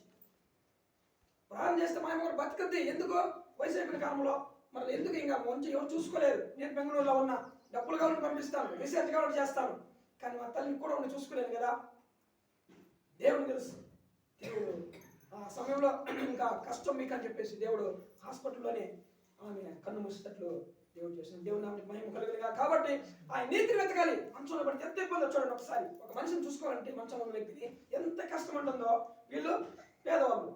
ప్రాణం చేస్తే మా అమ్మ బతికద్ది, ఎందుకు వయసు అయిపోయిన కాలంలో మరి ఎందుకు ఇంకా మంచి ఎవరు చూసుకోలేరు. నేను బెంగళూరులో ఉన్నా, డబ్బులు కావాలని పంపిస్తాను, రీసెర్చ్ కావాలని చేస్తాను, కానీ మా తల్లిని కూడా ఉండి చూసుకోలేను కదా. దేవుడు తెలుసు, దేవుడు ఆ సమయంలో ఇంకా కష్టం మీకు అని చెప్పేసి దేవుడు హాస్పిటల్లోనే ఆమె కన్ను మూసేటట్లు దేవుడు చేసిన. దేవుడు ఆమెకు మహిమ కలుగునుగా. కాబట్టి ఆయన నీతిని వెతకాలి. మంచంలో పడితే ఎంత ఇబ్బంది చూడండి. ఒకసారి ఒక మనిషిని చూసుకోవాలంటే మంచంలో ఉన్న వ్యక్తిని ఎంత కష్టం ఉంటుందో. వీళ్ళు పేదవాళ్ళు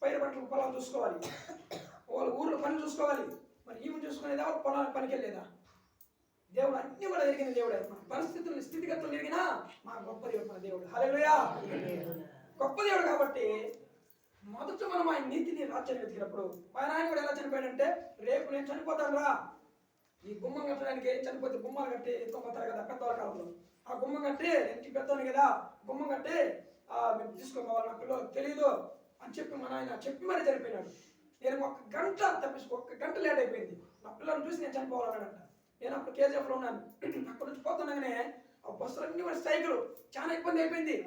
పైరు పంటలు పొలాలు చూసుకోవాలి, వాళ్ళ ఊర్లో పని చూసుకోవాలి. మరి ఈమె చూసుకునేదా పొలానికి పనికి వెళ్ళేదా? దేవుడు అన్ని కూడా ఎరిగిన దేవుడే. మన పరిస్థితులను స్థితిగతులు ఎరిగినా మా గొప్ప దేవుడు మన దేవుడు. హల్లెలూయా, గొప్ప దేవుడు. కాబట్టి మొదట మనం ఆయన నీతిని రాజ్యాన్ని వెతికినప్పుడు ఆయన కూడా ఎలా చనిపోయాడంటే, రేపు నేను చనిపోతాను రా, ఈ గుమ్మం కట్టడానికి చనిపోతే గుమ్మాలు కట్టి ఎత్తుకోపోతారు కదా పెద్దవాళ్ళ కాలంలో, ఆ గుమ్మం కట్టి ఇంటికి పెద్దవాడిని కదా గుమ్మం కట్టి మీరు తీసుకోవాలి, నా పిల్లలకు తెలియదు అని చెప్పి మన ఆయన చెప్పి మరీ చనిపోయినాడు. నేను 1 గంట తప్పించి 1 గంట లేట్ అయిపోయింది, నా పిల్లల్ని చూసి నేను చనిపోవాలన్నాడంట. నేను అప్పుడు కేజీఎఫ్లో ఉన్నాను. అక్కడ నుంచి పోతున్నాగానే ఆ బస్సులన్నీ కూడా సైకిల్ చాలా ఇబ్బంది అయిపోయింది,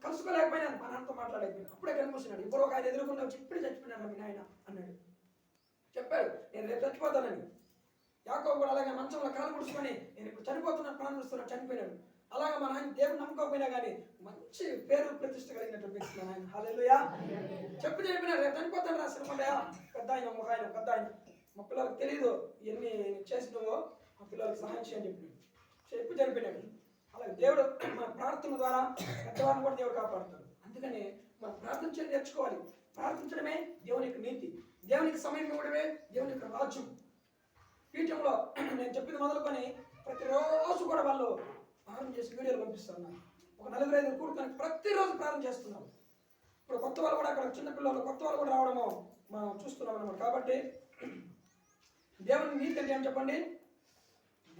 కలుసుకోలేకపోయినాను, మా నాన్నతో మాట్లాడలేకపోయినా. అప్పుడే కనిపిస్తున్నాడు, ఇప్పుడు ఒక ఆయన ఎదురుకుండా వచ్చి ఇప్పుడే చచ్చిపోయినాడు మీ నాయన అన్నాడు. చెప్పాడు నేను రేపు చచ్చిపోతానని. యాకోబు కూడా అలాగే మంచంలో కాలు ముడుచుకొని నేను ఇప్పుడు చనిపోతున్నాను, ప్రాణం చూస్తున్నాను, చనిపోయినాడు. అలాగే మా నాయన దేవుడు నమ్ముకోకపోయినా కానీ మంచి పేరు ప్రతిష్ట కలిగినటువంటి వ్యక్తి మా నాయన. హల్లెలూయా, చెప్పినాడు రేపు చనిపోతాను రా సినిమాయా. పెద్ద ఆయన ఒక ఆయన పెద్ద ఆయన, మా పిల్లలకు తెలియదు ఇవన్నీ చేసినావో, మా పిల్లలకు సహాయం చేయని చెప్పి చనిపోయినాడు. అలాగే దేవుడు మన ప్రార్థన ద్వారా పెద్దవారిని కూడా దేవుడు కాపాడుతాడు. అందుకని మనం ప్రార్థన చేయడం నేర్చుకోవాలి. ప్రార్థించడమే దేవునికి నీతి, దేవునికి సమయం ఇవ్వడమే దేవునికి రాజ్యం. పీఠంలో నేను చెప్పింది మొదలుకొని ప్రతిరోజు కూడా వాళ్ళు ప్రార్థన చేసి వీడియోలు పంపిస్తున్నారు. ఒక 4-5 కూడుకొని ప్రతిరోజు ప్రార్థన చేస్తున్నారు. ఇప్పుడు కొత్త వాళ్ళు కూడా అక్కడ చిన్నపిల్లలు కొత్త వాళ్ళు కూడా రావడము మనం చూస్తున్నాం అన్నమాట. కాబట్టి దేవుని నీతి అంటే ఏం చెప్పండి?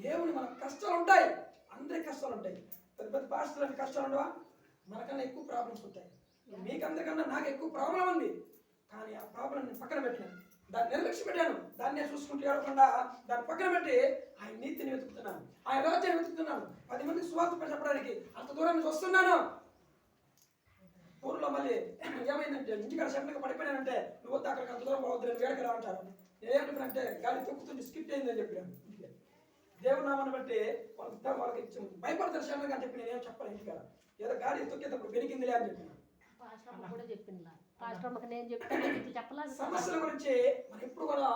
దేవుని మన కష్టాలు ఉంటాయి, అందరికి కష్టాలు ఉంటాయి. పెద్ద పెద్ద పాస్టర్లకి కష్టాలు ఉండవా? మనకన్నా ఎక్కువ ప్రాబ్లమ్స్ ఉంటాయి. మీకందరికన్నా నాకు ఎక్కువ ప్రాబ్లం ఉంది, కానీ ఆ ప్రాబ్లం నేను పక్కన పెట్టాను, దాన్ని నిర్లక్ష్యం పెట్టాను. దాన్నే చూసుకుంటూ ఏడకుండా దాన్ని పక్కన పెట్టి ఆయన నీతిని వెతుకుతున్నాను, ఆయన రాజ్యాన్ని వెతుకుతున్నాను. 10 మందికి సువార్త చెప్పడానికి అంత దూరం నుంచి వస్తున్నాను. ఊర్లో మళ్ళీ ఏమైందంటే ఇంటికాడ సడన్గా పడిపోయినానంటే నువ్వు వద్దు అక్కడికి అంత దూరం పోవద్దు, నేను వేడక రా అంటారు. నేనేమంటానంటే గాలి తొక్కుతుంటే స్కిప్ అయిందని చెప్పాను. దేవుడు నామని బట్టి వాళ్ళకి భయపడతారు సడన్గా అని చెప్పి నేనేం చెప్పాను. ఇంటికాడ ఏదో గాలి తొక్కేటప్పుడు వెనికిందిలే అని చెప్పిన సమస్యల గురించి మనం ఎప్పుడు కూడా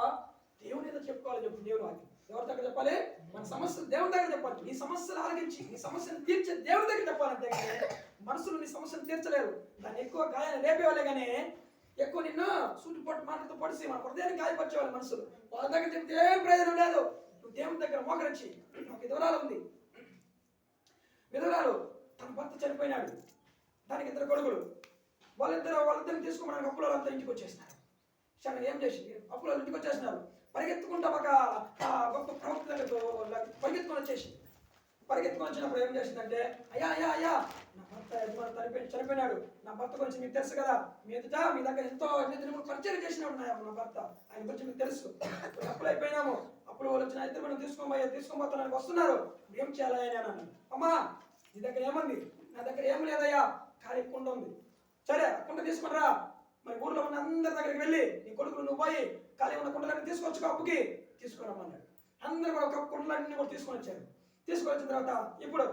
దేవుని ఏదో చెప్పుకోవాలి. చెప్పు దేవుని వాకి ఎవరి దగ్గర చెప్పాలి? మన సమస్యలు దేవుని దగ్గర చెప్పాలి. నీ సమస్యలు ఆలగించి నీ సమస్యను తీర్చే దేవుని దగ్గర చెప్పాలంటే మనుషులు నీ సమస్యను తీర్చలేరు. దాన్ని ఎక్కువ గాయాన్ని రేపేవాళ్ళే కానీ ఎక్కువ నిన్ను సూటిపోటు మాటలతో పొడిసి మన హృదయాన్ని గాయపరిచేవాళ్ళు మనుషులు. వాళ్ళ దగ్గర చెప్తే ఏం ప్రయోజనం లేదు. నువ్వు దేవుని దగ్గర మోకరించి. ఒక విధవరాలు ఉంది, విధవరాలు తన భర్త చనిపోయినాడు, దానికి 2 కొడుకులు. వాళ్ళిద్దరిని తీసుకోమడానికి అప్పుల వాళ్ళంతా ఇంటికి వచ్చేసినారు. సరే ఏం చేసి అప్పుల ఇంటికి వచ్చేసినారు. పరిగెత్తుకుంటా ఒక గొప్ప ప్రవక్త దగ్గర పరిగెత్తుకొని వచ్చేసి పరిగెత్తుకొని వచ్చినప్పుడు ఏం చేసిందంటే, అయ్యా అయ్యా అయ్యా నా భర్త యజమాని చనిపోయినాడు, నా భర్త గురించి మీకు తెలుసు కదా, మీ దగ్గర ఎంతో పరిచయం చేసినాడు నా భర్త, ఆయన గురించి మీకు తెలుసు. అప్పులు అయిపోయినాము, అప్పుడు వాళ్ళు వచ్చిన ఇద్దరు మనం తీసుకోబోతున్నానికి వస్తున్నారు, ఏం చేయాలి అని అన్నాను. అమ్మా నీ దగ్గర ఏమంది? నా దగ్గర ఏం లేదయ్యా, ఖాళీ కుండ ఉంది. సరే కుండ తీసుకునిరా, మరి ఊర్లో ఉన్న అందరి దగ్గరికి వెళ్ళి నీ కొడుకులు నువ్వు పోయి ఖాళీ ఉన్న కుండలన్నీ తీసుకొచ్చు అప్పుకి తీసుకురమ్మన్నాడు. అందరూ కూడా ఒక కుండలన్నీ కూడా తీసుకొని వచ్చారు. తీసుకొని వచ్చిన తర్వాత ఇప్పుడు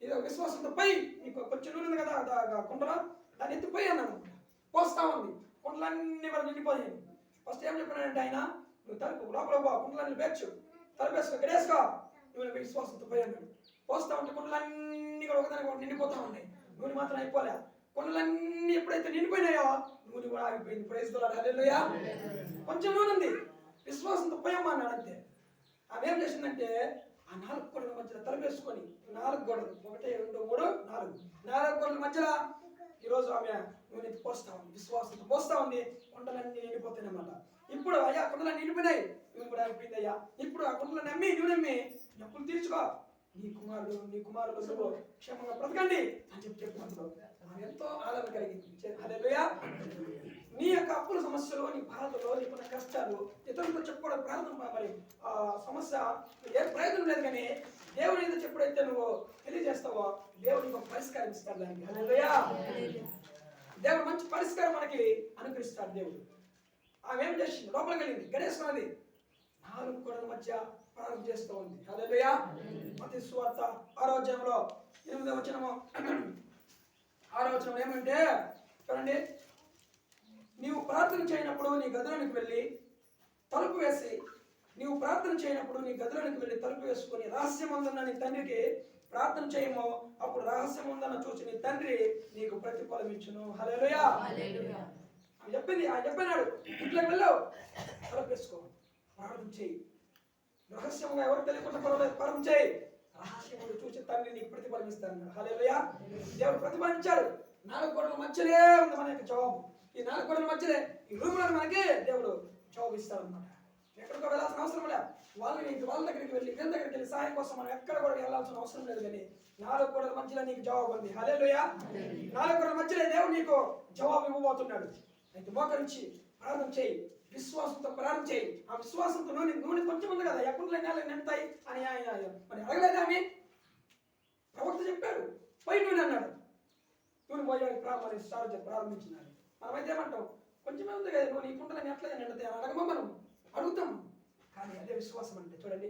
ఏదో విశ్వాసంతో పోయి నీకు కొంచెం నూనె ఉంది కదా కుండలో, దాన్ని ఎత్తిపోయి అన్నాను. పోస్తా ఉంది, కుండలన్నీ కూడా నిండిపోయాయి. ఫస్ట్ ఏం చెప్పినాడంటే ఆయన, నువ్వు తలుపు లోపల పో, కుండలన్నీ పేర్చు, తలుపేసుకో, గడేసుకో, నువ్వు విశ్వాసంతో పోయి అన్నాడు. పోస్తా ఉంటే కుండలన్నీ కూడా ఒకదానికి ఒకటి నిండిపోతా ఉన్నాయి. నూనె మాత్రం అయిపోలే. కుండలన్నీ ఎప్పుడైతే నిండిపోయినాయో నూనె కూడా ఆగిపోయింది. ప్రైజ్ ది లార్డ్, హల్లెలూయా. కొంచెం నూనె ఉంది, విశ్వాసంతో పోయమ్మా అన్నాడు అంతే. ఆమె ఏం చేసిందంటే ఆ 4 గోడల మధ్యలో తలపేసుకొని 4 గోడలు 1 2 3 4 గోడల మధ్యలో ఈరోజు ఆమె నూనె పోస్తా ఉంది, విశ్వాసంతో పోస్తా ఉంది. కుండలన్నీ నిండిపోతాయి అన్నమాట. ఇప్పుడు అయ్యా కుండలన్నీ నిండిపోయినాయి, నూనె కూడా అయిపోయింది అయ్యా. ఇప్పుడు ఆ కుండలు నమ్మి నూనెమ్మి అప్పులు తీర్చుకో, నీ కుమారులు నువ్వు క్షేమంగా బ్రతకండి అని చెప్పినప్పుడు ఆమె ఎంతో ఆదరణ కలిగింది. హల్లెలూయా. నీ యొక్క అప్పుల సమస్యలు, నీ బాధలు, నీకున్న కష్టాలు ఇతరులతో చెప్పుకోవడం ప్రార్థన, మరి ఆ సమస్య ఏ ప్రయోజనం లేదు. కానీ దేవుని ఏదో ఎప్పుడైతే నువ్వు తెలియజేస్తావో దేవుడు నీకు పరిష్కారం ఇస్తాడు దానికి. హల్లెలూయా. దేవుడు మంచి పరిష్కారం మనకి అనుగ్రహిస్తాడు దేవుడు. ఆమె ఏం చేసింది? లోపలికి వెళ్ళింది, గడేసుకున్నది, 4 గోడల మధ్య ప్రార్థన చేస్తూ ఉంది. హల్లెలూయా. మత్తయి సువార్త 6వ అధ్యాయంలో 8వ వచనము 6వ వచనం ఏమంటే చూడండి, నీవు ప్రార్థన చేయనప్పుడు నీ గదిలోనికి వెళ్ళి తలుపు వేసి తలుపు వేసుకొని రహస్యమందున్న నీ తండ్రికి ప్రార్థన చేయము, అప్పుడు రహస్యమందున్న చూసి నీ తండ్రి నీకు ప్రతిఫలం ఇచ్చును. హల్లెలూయా. ఆయన చెప్పినాడు, ఇంట్లోకి వెళ్ళావు తలపేసుకో, ప్రార్థన చేయి, రహస్యంగా ఎవరు తెలియకుండా పర్వాలేదు, ప్రార్థన చేయి, రహస్యములు చూసి తండ్రి నీకు ప్రతిఫలమిస్తాడు. హల్లెలూయా. దేవుడు ప్రతిఫలించాడు. 4 గోడల మధ్యలో ఉంది మన యొక్క జవాబు. ఈ 4 గోడల మధ్యలో ఈ రూమ్ లో మనకి దేవుడు జవాబు ఇస్తాడు అనమాట. ఎక్కడికో వెళ్ళాల్సిన అవసరం లేదు. వాళ్ళ దగ్గరికి వెళ్ళి వీళ్ళ దగ్గరికి వెళ్ళి సహాయం కోసం మనం ఎక్కడ కూడా వెళ్ళాల్సిన అవసరం లేదు. కానీ 4 గోడల మధ్యలో నీకు జవాబు ఉంది. హల్లెలూయా. 4 గోడల మధ్యలో దేవుడు నీకు జవాబు ఇవ్వబోతున్నాడు. అయితే మోకరించి ప్రార్థన చేయి, విశ్వాసంతో ప్రార్థన చేయి. ఆ విశ్వాసంతో నూనె కొంచెం ఉంది కదా, ఎప్పుడు నేలకు నిండుతాయి అని ఆయన మరి అడగలేదు. ఆమె ప్రవక్త చెప్పాడు, పోయి నూనె అన్నాడు. నూనె పోయాడు ప్రారంభించినాడు. మనమైతే ఏమంటాం, కొంచెమే ఉంది కదా నూనె, ఈ కుండలని ఎట్లా నిండుతాయి అని అడగమా, మనం అడుగుతాం. కానీ అదే విశ్వాసం అంటే చూడండి,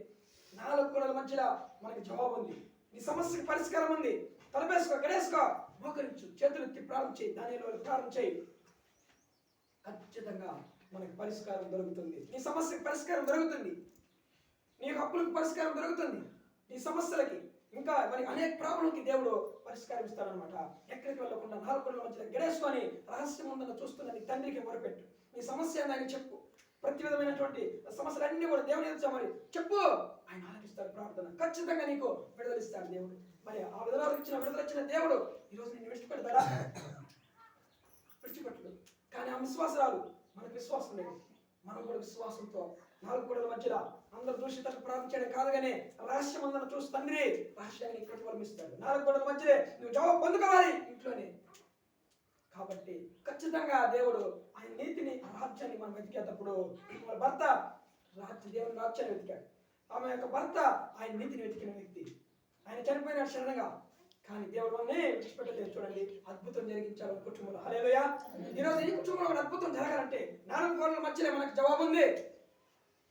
4 గోడల మధ్యలో మనకి జవాబు ఉంది. నీ సమస్యకి పరిష్కారం ఉంది. తలపేసుకో, గడేసుకో, మోకరించు, చేతులెత్తి ప్రార్థన చేయి, దానిలో ప్రార్థన చేయి. ఖచ్చితంగా మనకి పరిష్కారం దొరుకుతుంది. నీ సమస్యకి పరిష్కారం దొరుకుతుంది. నీ అప్పులకు పరిష్కారం దొరుకుతుంది. నీ సమస్యలకి ఇంకా మరి అనేక ప్రాబ్లంకి దేవుడు పరిష్కారం ఇస్తాడనమాట. ఎక్కడికి వెళ్ళకుండా 4 గోడల మధ్యలో గడేసుకొని రహస్యం ఉందని చూస్తున్న నీ తండ్రికి మొరపెట్టు. నీ సమస్య ఆయన చెప్పు. ప్రతి విధమైనటువంటి సమస్యలన్నీ కూడా దేవుని ఎదుట మరి చెప్పు. ఆయన ఆలకిస్తాడు ప్రార్థన. ఖచ్చితంగా నీకు విడుదలిస్తాడు దేవుడు. మరి ఆ విడుదలిచ్చిన దేవుడు ఈరోజు నిన్ను విడిచిపెడతాడా? విడిచిపెట్టడు. కానీ ఆ విశ్వాసరాలు మనకు విశ్వాసం లేదు. మనం కూడా విశ్వాసంతో 4 గోడల మధ్యలో అందరూ చూసి తను ప్రార్థన చేయడం కాదు, కానీ రహస్యం అందరూ చూసి తండ్రి రహస్యాన్ని ప్రతిఫలం ఇస్తాడు. 4 గోడల మధ్యలో నువ్వు జవాబు పొందుకోవాలి ఇంట్లోనే. కాబట్టి ఖచ్చితంగా దేవుడు ఆయన నీతిని, రాజ్యాన్ని మనం వెతికేటప్పుడు మన భర్త దేవుని రాజ్యాన్ని వెతికాడు. ఆమె యొక్క భర్త ఆయన నీతిని వెతికిన వ్యక్తి. ఆయన చనిపోయినాడు శరణంగా, కానీ దేవుడు అన్నీ విడిచిపెట్టలేదు. చూడండి, అద్భుతం జరిగించాడు కుటుంబంలో. హల్లెలూయా. ఈరోజు ఈ కుటుంబంలో ఒక అద్భుతం జరగాలంటే 4 గోడల మధ్యలో మనకు జవాబు ఉంది.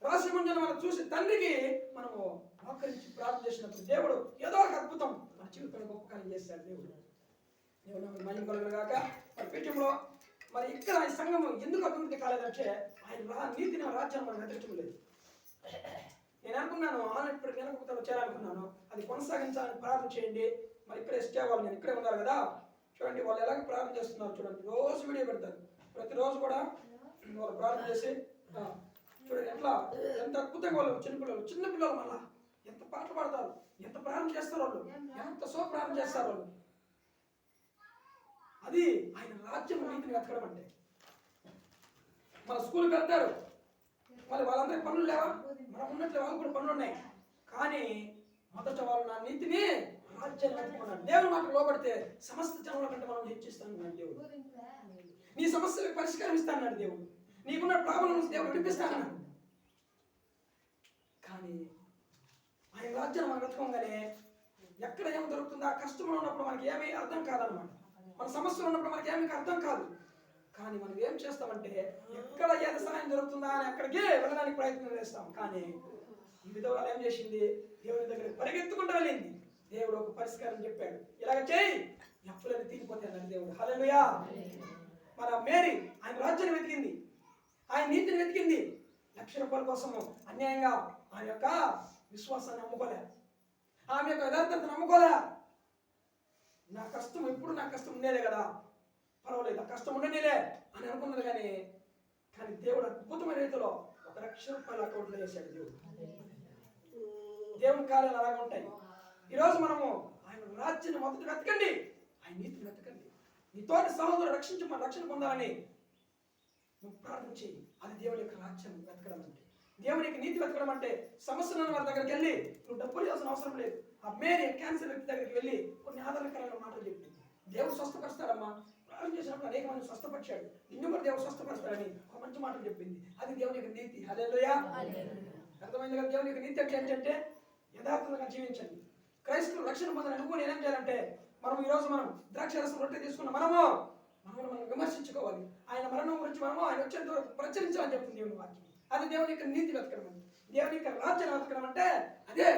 రహస్య ముంజలు మనం చూసి తండ్రికి మనము మోకరించి ప్రార్థన చేసినప్పుడు దేవుడు ఏదో ఒక అద్భుతం మన జీవితంలో గొప్ప కార్యం చేస్తాడు. దేవుడు మహిమ కలుగుగాక. మరి పీఠంలో మరి ఇక్కడ ఈ సంఘం ఎందుకు అభివృద్ధి కాలేదంటే ఆయన నీతిని, రాజ్యాన్ని మనం వెతకటం లేదు. నేను అనుకున్నాను ఇప్పుడు నేను చేయాలనుకున్నాను, అది కొనసాగించాలని ప్రార్థన చేయండి. మరి ఇక్కడే స్టే అవ్వాలి, నేను ఇక్కడే ఉన్నారు కదా. చూడండి వాళ్ళు ఎలాగ ప్రార్థన చేస్తున్నారు చూడండి. రోజు వీడియో పెడతారు, ప్రతిరోజు కూడా వాళ్ళు ప్రార్థన చేసి చూడండి ఎట్లా ఎంత అద్భుతంగా వాళ్ళు చిన్నపిల్లలు మళ్ళా ఎంత పాటలు పాడతారు, ఎంత ప్రార్థన చేస్తారు వాళ్ళు, ఎంత ప్రార్థన చేస్తారు వాళ్ళు. అది ఆయన రాజ్యం నీతిని వెతకడం అంటే. మన స్కూల్కి వెళ్తారు, మరి వాళ్ళందరికీ పనులు లేవా? మనం ఉన్నట్లు వాళ్ళకి కూడా పనులు ఉన్నాయి. కానీ మొదట వాళ్ళు నా నీతిని, రాజ్యాన్ని వెతుకున్నాడు. దేవుని మాటకు లోబడితే సమస్త జనుల కంటే మనం హెచ్చిస్తాను దేవుడు. నీ సమస్యలకు పరిష్కారం ఇస్తానన్నాడు దేవుడు. నీకున్న ప్రాబ్లమ్స్ దేవుడు విడిపిస్తానన్నాడు. కానీ ఆయన రాజ్యాన్ని మనం వెతకంగానే ఎక్కడ ఏమి దొరుకుతుందో, ఆ కష్టంలో ఉన్నప్పుడు మనకి ఏమీ అర్థం కాదనమాట. మన సమస్యలు ఉన్నప్పుడు మనకి ఏమీ అర్థం కాదు. కానీ మనం ఏం చేస్తామంటే ఎక్కడ ఏది సహాయం దొరుకుతుందా అని అక్కడికి వెళ్ళడానికి ప్రయత్నం చేస్తాం. కానీ ఈ విధవరాలు ఏం చేసింది? దేవుని దగ్గర పరిగెత్తుకుంటూ వెళ్ళింది. దేవుడు ఒక పరిష్కారం చెప్పాడు, ఇలాగ చేయి, అప్పులని తీరిపోతాయి అన్నాడు దేవుడు. హల్లెలూయా. మన మేరీ ఆయన రాజ్యాన్ని వెతికింది, ఆయన నీతిని వెతికింది. ₹1,00,000 కోసము అన్యాయంగా ఆయన యొక్క విశ్వాసాన్ని నమ్ముకోలే, ఆమె యొక్క యథార్థతను నమ్ముకోలే. నా కష్టం ఎప్పుడు నా కష్టం ఉండేదే కదా, పర్వాలేదు ఆ కష్టం ఉండనేలే అని అనుకున్నది. కానీ దేవుడు అద్భుతమైన రీతిలో ₹1,00,000 అకౌంట్లో వేశాడు దేవుడు. దేవుని కార్యాలు అలాగే ఉంటాయి. ఈరోజు మనము ఆయన రాజ్యాన్ని మొదట వెతకండి, ఆయన నీతిని వెతకండి. నీ తోటి సహోదరుడు రక్షణ పొందాలని నువ్వు ప్రార్థన చేయి. అది దేవుని యొక్క రాజ్యం వెతకడం అంటే. దేవుని యొక్క నీతి వెతకడం అంటే సమస్యలను వారి దగ్గరికి వెళ్ళి నువ్వు డబ్బులు చేయాల్సిన అవసరం లేదు. ఆ మేరీ క్యాన్సర్ వ్యక్తి దగ్గరికి వెళ్ళి కొన్ని ఆధారకరమైన మాటలు చెప్పింది. దేవుడు స్వస్థపరుస్తాడమ్మా, ప్రార్థన చేసినప్పుడు అనేక మంది స్వస్థపరిచాడు, నిన్ను కూడా దేవుడు స్వస్థపరుస్తాడని ఒక మంచి మాటలు చెప్పింది. అది దేవుని యొక్క నీతి. హల్లెలూయా. అర్థమైంది కదా? దేవుని యొక్క నీతి అంటే ఏంటంటే యథార్థంగా జీవించండి. క్రైస్తవులు రక్షణ పొందని అనుకుని ఏం చేయాలంటే మనం ఈరోజు మనం ద్రాక్షరసం రొట్టె తీసుకున్న మనము విమర్శించుకోవాలి. ఆయన మరణం గురించి మనము ఆయన వచ్చేంత వరకు ప్రచురించాలని చెప్తుంది దేవుని వాక్యం. అది దేవుని యొక్క నీతి వెతకడం అంటే. దేవుని యొక్క రాజ్యాన్ని వెతకడం అంటే అదే.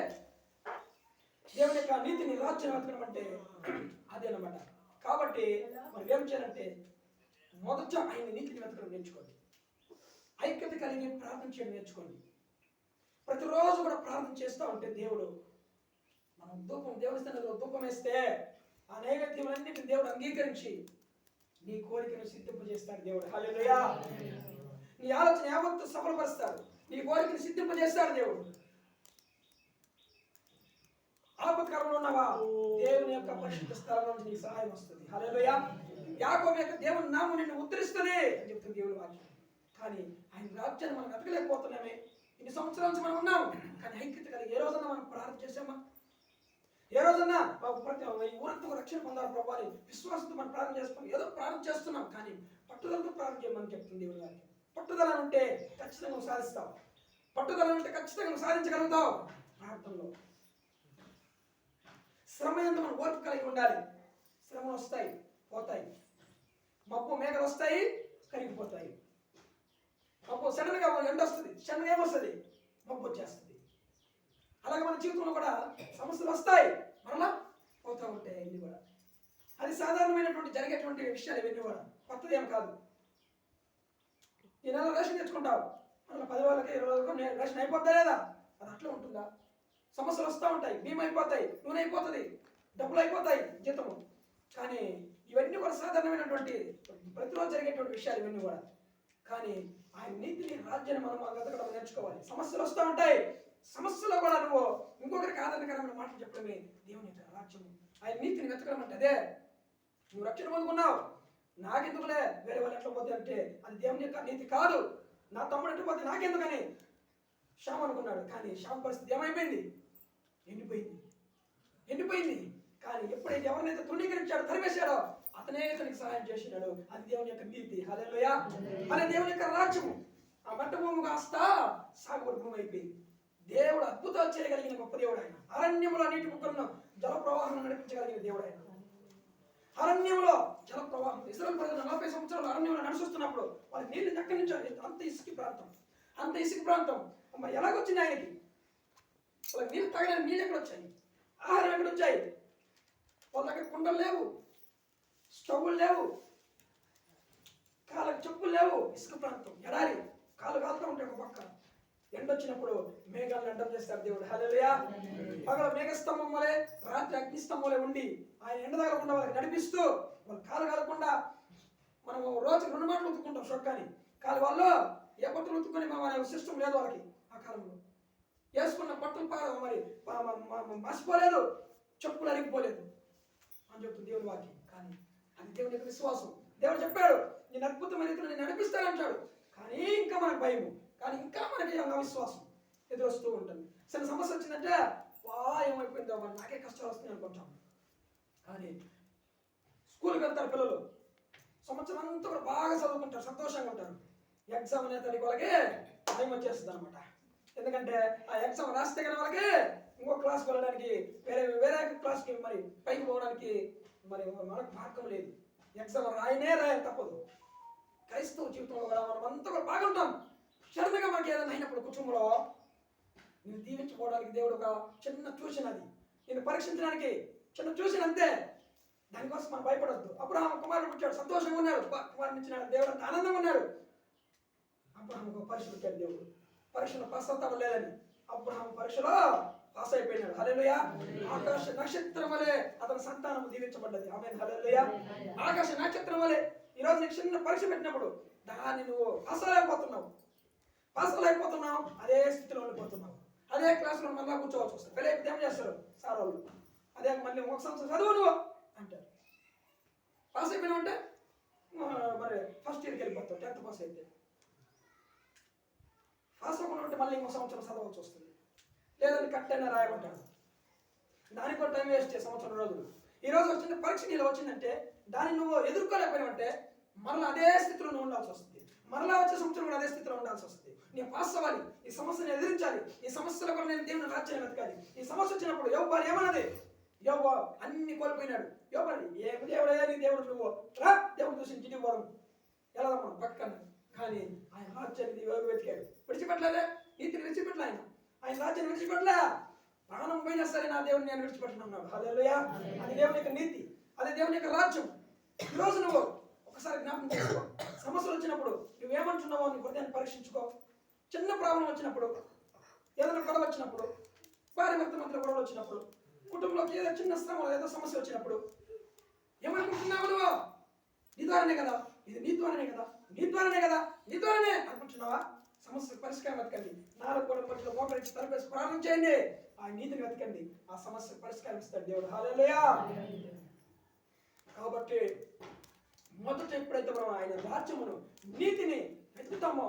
దేవుని యొక్క నీతిని, రాజ్యాన్ని వెతకడం అంటే అదేనమాట. కాబట్టి మనం ఏం చేయాలంటే మొదట ఆయన నీతిని వెతకడం నేర్చుకోండి. ఐక్యత కలిగి ప్రార్థన చేయడం నేర్చుకోండి. ప్రతిరోజు కూడా ప్రార్థన చేస్తూ ఉంటే దేవుడు మనం దేవుని స్థానంలో ధూపం వేస్తే ఆ నైవేద్యములన్నిటిని దేవుడు అంగీకరించి నీ కోరికను సిద్ధింపజేస్తాడు దేవుడు. హల్లెలూయా. నీ ఆలోచన యావత్తు సఫలపరుస్తాడు. నీ కోరికను సిద్ధింపజేస్తాడు దేవుడు. ఆపత్కాలంలో ఉన్నావా, దేవుని యొక్క పరిశుద్ధ స్థలం నుంచి నీకు సహాయం వస్తుంది. హల్లెలూయా. యాకోబు యొక్క దేవుని నామం నిన్ను ఉద్ధరిస్తుంది అని చెప్తుంది దేవుని వాక్యం. కానీ ఆయన రాజ్యాన్ని మనం వెతకలేకపోతున్నామే. ఇన్ని సంవత్సరాల నుంచి మనం ఉన్నాము, కానీ ఐక్యత కలిగి ఏ రోజన్నా మనం ప్రార్థన చేసామా? ఏ రోజన్నా ఈ ఊరంతా రక్షణ పొందాలి ప్రభు అని విశ్వాసంతో మనం ప్రార్థన చేస్తాం. ఏదో ప్రార్థన చేస్తున్నాం, కానీ పట్టుదలతో ప్రార్థన చేయమని చెప్తుంది దేవుని వాక్యం. పట్టుదల ఉంటే ఖచ్చితంగా నువ్వు సాధిస్తావు. పట్టుదల ఉంటే ఖచ్చితంగా నువ్వు సాధించగలుగుతావు. ప్రార్థనలో శ్రమ ఎంత మనం ఓర్పు కలిగి ఉండాలి. శ్రమలు వస్తాయి, పోతాయి. మబ్బు మేఘలు వస్తాయి, కరిగిపోతాయి. మబ్బు సడన్ గా ఎండ వస్తుంది, సడన్ ఏమొస్తుంది, మబ్బు వచ్చేస్తుంది. అలాగే మన జీవితంలో కూడా సమస్యలు వస్తాయి, మరలా పోతూ ఉంటాయి. ఇవన్నీ కూడా అది సాధారణమైనటువంటి జరిగేటువంటి విషయాలు. ఇవన్నీ కూడా కొత్తది ఏం కాదు. ఈ నెల రేషన్ తెచ్చుకుంటావు, మళ్ళీ 10 రోజులకి 20 రోజులకు రేషన్ అయిపోద్దా లేదా? అది అట్లా ఉంటుందా? సమస్యలు వస్తూ ఉంటాయి, బియ్యం అయిపోతాయి, నూనె అయిపోతుంది, డబ్బులు అయిపోతాయి, జీతము. కానీ ఇవన్నీ కూడా సాధారణమైనటువంటి ప్రతిరోజు జరిగేటువంటి విషయాలు ఇవన్నీ కూడా. కానీ ఆయన నీతిని రాజ్యాన్ని మనం వెతకడం నేర్చుకోవాలి. సమస్యలు వస్తూ ఉంటాయి, సమస్యలో కూడా నువ్వు ఇంకొకరికి ఆదరణకరమైన మాటలు చెప్పడమే దేవుని యొక్క రాజ్యము. ఆయన నీతిని వెతకడం అంటే అదే. నువ్వు రక్షణ పొందుకున్నావు, నాకెందుకులే వేరే వాళ్ళు ఎట్లా పోతే అంటే అది దేవుని యొక్క నీతి కాదు. నా తమ్ముడు ఎట్లా పోతే నాకెందుకని శ్యామ్ అనుకున్నాడు. కానీ శ్యామ్ పరిస్థితి ఏమైపోయింది? ఎండిపోయింది. కానీ ఎప్పుడైతే ఎవరినైతే తృణీకరించాడో, తరిమేశాడో, అతనే తనకి సహాయం చేసినాడు. అది దేవుని యొక్క నీతి. హల్లెలూయా. అనే దేవుని యొక్క రాజ్యము. ఆ మట్ట భూమి కాస్త సాగుబడి భూమి అయిపోయింది. దేవుడు అద్భుతాలు చేయగలిగిన గొప్ప దేవుడు ఆయన. అరణ్యంలో నీటి ముక్కలను జల ప్రవాహం నడిపించగలిగిన దేవుడు ఆయన. అరణ్యంలో జల ప్రవాహం. ఇశ్రాయేలు ప్రజలు 40 సంవత్సరాలు అరణ్యంలో నడుస్తున్నప్పుడు వాళ్ళకి నీళ్ళు ఎక్కడి నుంచి అంత ఇసుక ప్రాంతం మరి ఎలాగొచ్చింది ఆయనకి? వాళ్ళకి నీళ్ళు తాగడానికి నీళ్ళు ఎక్కడ వచ్చాయి? ఆహారం ఎక్కడ వచ్చాయి? వాళ్ళ దగ్గర కుండలు లేవు, స్టవ్లు లేవు, కాళ్ళకి చెప్పులు లేవు. ఇసుక ప్రాంతం, ఎడారి, కాళ్ళు కాలుతూ ఉంటాయి. ఒక పక్క ఎండ వచ్చినప్పుడు మేఘాలను అడ్డం చేస్తాడు దేవుడు. హల్లెలూయా. పగల మేఘస్తంభం వలె, రాత్రి అగ్నిస్తంభం వలె ఉండి ఆయన ఎండ తగలకుండా వాళ్ళకి నడిపిస్తూ, వాళ్ళు కాలు కాలకుండా. మనం రోజుకి 2 మాటలు ఉతుక్కుంటాం చొక్కాని. కాలు వాళ్ళు ఏ బట్టలు ఉతుక్కొని మన సిస్టమ్ లేదు వాళ్ళకి. ఆ కాలంలో వేసుకున్న బట్టలు మరి మసిపోలేదు, చెప్పులు అరిగిపోలేదు అని చెప్తుంది దేవుని వాక్యం. కానీ అది దేవుని యొక్క విశ్వాసం. దేవుడు చెప్పాడు, నేను అద్భుతమైన రీతిలో నేను నడిపిస్తానంటాడు. కానీ ఇంకా మనకు భయము, కానీ ఇంకా మనకి అవిశ్వాసం ఎదురొస్తూ ఉంటుంది. చిన్న సమస్య వచ్చిందంటే ఏమైపోయిందో మరి నాకే కష్టాలు వస్తున్నాయి అనుకుంటాం. కానీ స్కూల్కి వెళ్తారు పిల్లలు, సంవత్సరం అంతా కూడా బాగా చదువుకుంటారు, సంతోషంగా ఉంటారు. ఎగ్జామ్ అనే తల్లి వాళ్ళకి భయం వచ్చేస్తుంది అనమాట. ఎందుకంటే ఆ ఎగ్జామ్ రాస్తే కానీ వాళ్ళకి ఇంకో క్లాస్కి వెళ్ళడానికి, వేరే క్లాస్కి మరి పైకి పోవడానికి మరి మనకు మార్గం లేదు. ఎగ్జామ్ రాయని తప్పదు. క్రైస్తవ జీవితంలో కూడా మనం అంతా కూడా బాగుంటాం. సడన్గా మనకి ఏదైనా అయినప్పుడు కుటుంబంలో నేను దీవించుకోవడానికి దేవుడు ఒక చిన్న ట్యూషన్, అది నేను పరీక్షించడానికి చిన్న ట్యూషన్ అంతే. దానికోసం మనం భయపడద్దు. అబ్రహాము కుమారుడు పుట్టాడు, సంతోషంగా ఉన్నాడు, కుమారుని ఇచ్చినాడు, దేవుడు అంత ఆనందంగా ఉన్నాడు. అబ్రహాముకు పరీక్ష పెట్టాడు దేవుడు. పరీక్షలో పాస్ అవుతాడు లేదని అబ్రహాము పరీక్షలో పాస్ అయిపోయినాడు. హల్లెలూయా. ఆకాశ నక్షత్రం వలె అతని సంతానం దీవించబడ్డది. ఆమేన్. హల్లెలూయా. ఆకాశ నక్షత్రం వలె ఈరోజు నీకు చిన్న పరీక్ష పెట్టినప్పుడు దాన్ని నువ్వు పాస్ అయిపోతున్నావు, అదే స్థితిలో ఉండిపోతున్నావు. అదే క్లాసులో మళ్ళీ కూర్చోవాల్సి వస్తుంది. పిల్లలు ఏం చేస్తారు సార్ వాళ్ళు, అదే మళ్ళీ 1 సంవత్సరం చదువు నువ్వు అంటారు. పాస్ అయిపోయినావు అంటే మరి ఫస్ట్ ఇయర్కి వెళ్ళిపోతావు. 10th పాస్ అయితే పాస్ అవ్వకుండా ఉంటే మళ్ళీ 1 సంవత్సరం చదవాల్సి వస్తుంది. లేదంటే కట్ అయినా రాయమంటాడు. దానికి కూడా టైం వేస్ట్ 1 సంవత్సరం రోజులు. ఈ రోజు వచ్చిన పరీక్ష నీలో వచ్చిందంటే దాన్ని నువ్వు ఎదుర్కోలేకపోయినావంటే మరలా అదే స్థితిలో నువ్వు ఉండాల్సి వస్తుంది. మరలా వచ్చే సంవత్సరం కూడా అదే స్థితిలో ఉండాల్సి వస్తుంది. నేను పాస్ అవ్వాలి, ఈ సమస్యను ఎదిరించాలి, ఈ సమస్యలో కూడా నేను దేవుని రాజ్యాన్ని వెతకాలి. ఈ సమస్య వచ్చినప్పుడు యోబు ఏమన్నది? యోబు అన్ని కోల్పోయినాడు. యోబు ఏమి దేవుడయ్యా నీ దేవుడు, నువ్వు రా దేవుడు చూసి ఇంటికి పోదాం, ఎలా మనం పక్కన. కానీ ఆయన రాజ్యాన్ని యోబు వెతికాడు, విడిచిపెట్టలేదే. నీతిని విడిచిపెట్టలే ఆయన రాజ్యాన్ని విడిచిపెట్టలే. ప్రాణం పోయినా సరే నా దేవుడిని నేను విడిచిపెట్టున్నాడు. హల్లెలూయా. అది దేవుని యొక్క నీతి, అదే దేవుని యొక్క రాజ్యం. ఈరోజు నువ్వు ఒకసారి జ్ఞాపకం చేసుకో. సమస్యలు వచ్చినప్పుడు నువ్వేమంటున్నావో నీ హృదయాన్ని పరీక్షించుకో. చిన్న ప్రాబ్లం వచ్చినప్పుడు, ఏదైనా గొడవ వచ్చినప్పుడు, భార్య భర్త మధ్య గొడవలు వచ్చినప్పుడు, కుటుంబంలోకి ఏదో చిన్న శ్రమ, ఏదో సమస్య వచ్చినప్పుడు ఏమనుకుంటున్నావు నువ్వు? నీ ద్వారానే కదా, ఇది నీ ద్వారానే కదా, నీ ద్వారానే కదా, నీ ద్వారానే అనుకుంటున్నావా? సమస్య పరిష్కారం వెతకండి. 4 గోడల మధ్యలో మోకరించి తలపేసి ప్రార్థన చేయండి. ఆ నీతిని వెతకండి, ఆ సమస్య పరిష్కారం ఇస్తాడు దేవుడు. హల్లెలూయా. కాబట్టి మొదట ఎప్పుడైతే మనం ఆయన రాజ్యమును నీతిని వెతుకుతామో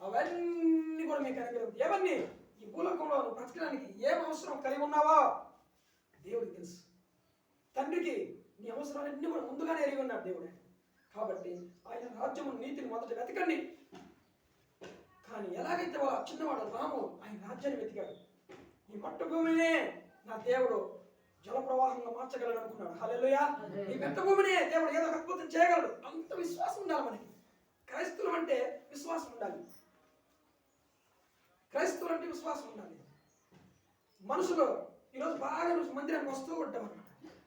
అవన్నీ కూడా మీకు అనుగ్రహించి ఏవన్నీ ఈ భూలోకంలో నువ్వు బ్రతకడానికి ఏం అవసరం కలిగి ఉన్నావో దేవుడికి తెలుసు. తండ్రికి నీ అవసరాలన్నీ కూడా ముందుగానే ఎరిగి ఉన్నాడు దేవుడే. కాబట్టి ఆయన రాజ్యము నీతిని మొదట వెతకండి. కానీ ఎలాగైతే వాళ్ళ చిన్నవాడు రాము ఆయన రాజ్యాన్ని వెతికాడు, ఈ మట్టు భూమినే నా దేవుడు జల ప్రవాహంగా మార్చగలడు అనుకున్నాడు. హల్లెలూయా. ఈ మెట్ట భూమినే దేవుడు ఏదో అద్భుతం చేయగలడు. అంత విశ్వాసం ఉండాలి మనకి. క్రైస్తవులు అంటే విశ్వాసం ఉండాలి. క్రైస్తవులు అంటే విశ్వాసం ఉండాలి. మనుషులు ఈరోజు బాగా మందిరానికి వస్తూ ఉంటాం అన్నమాట.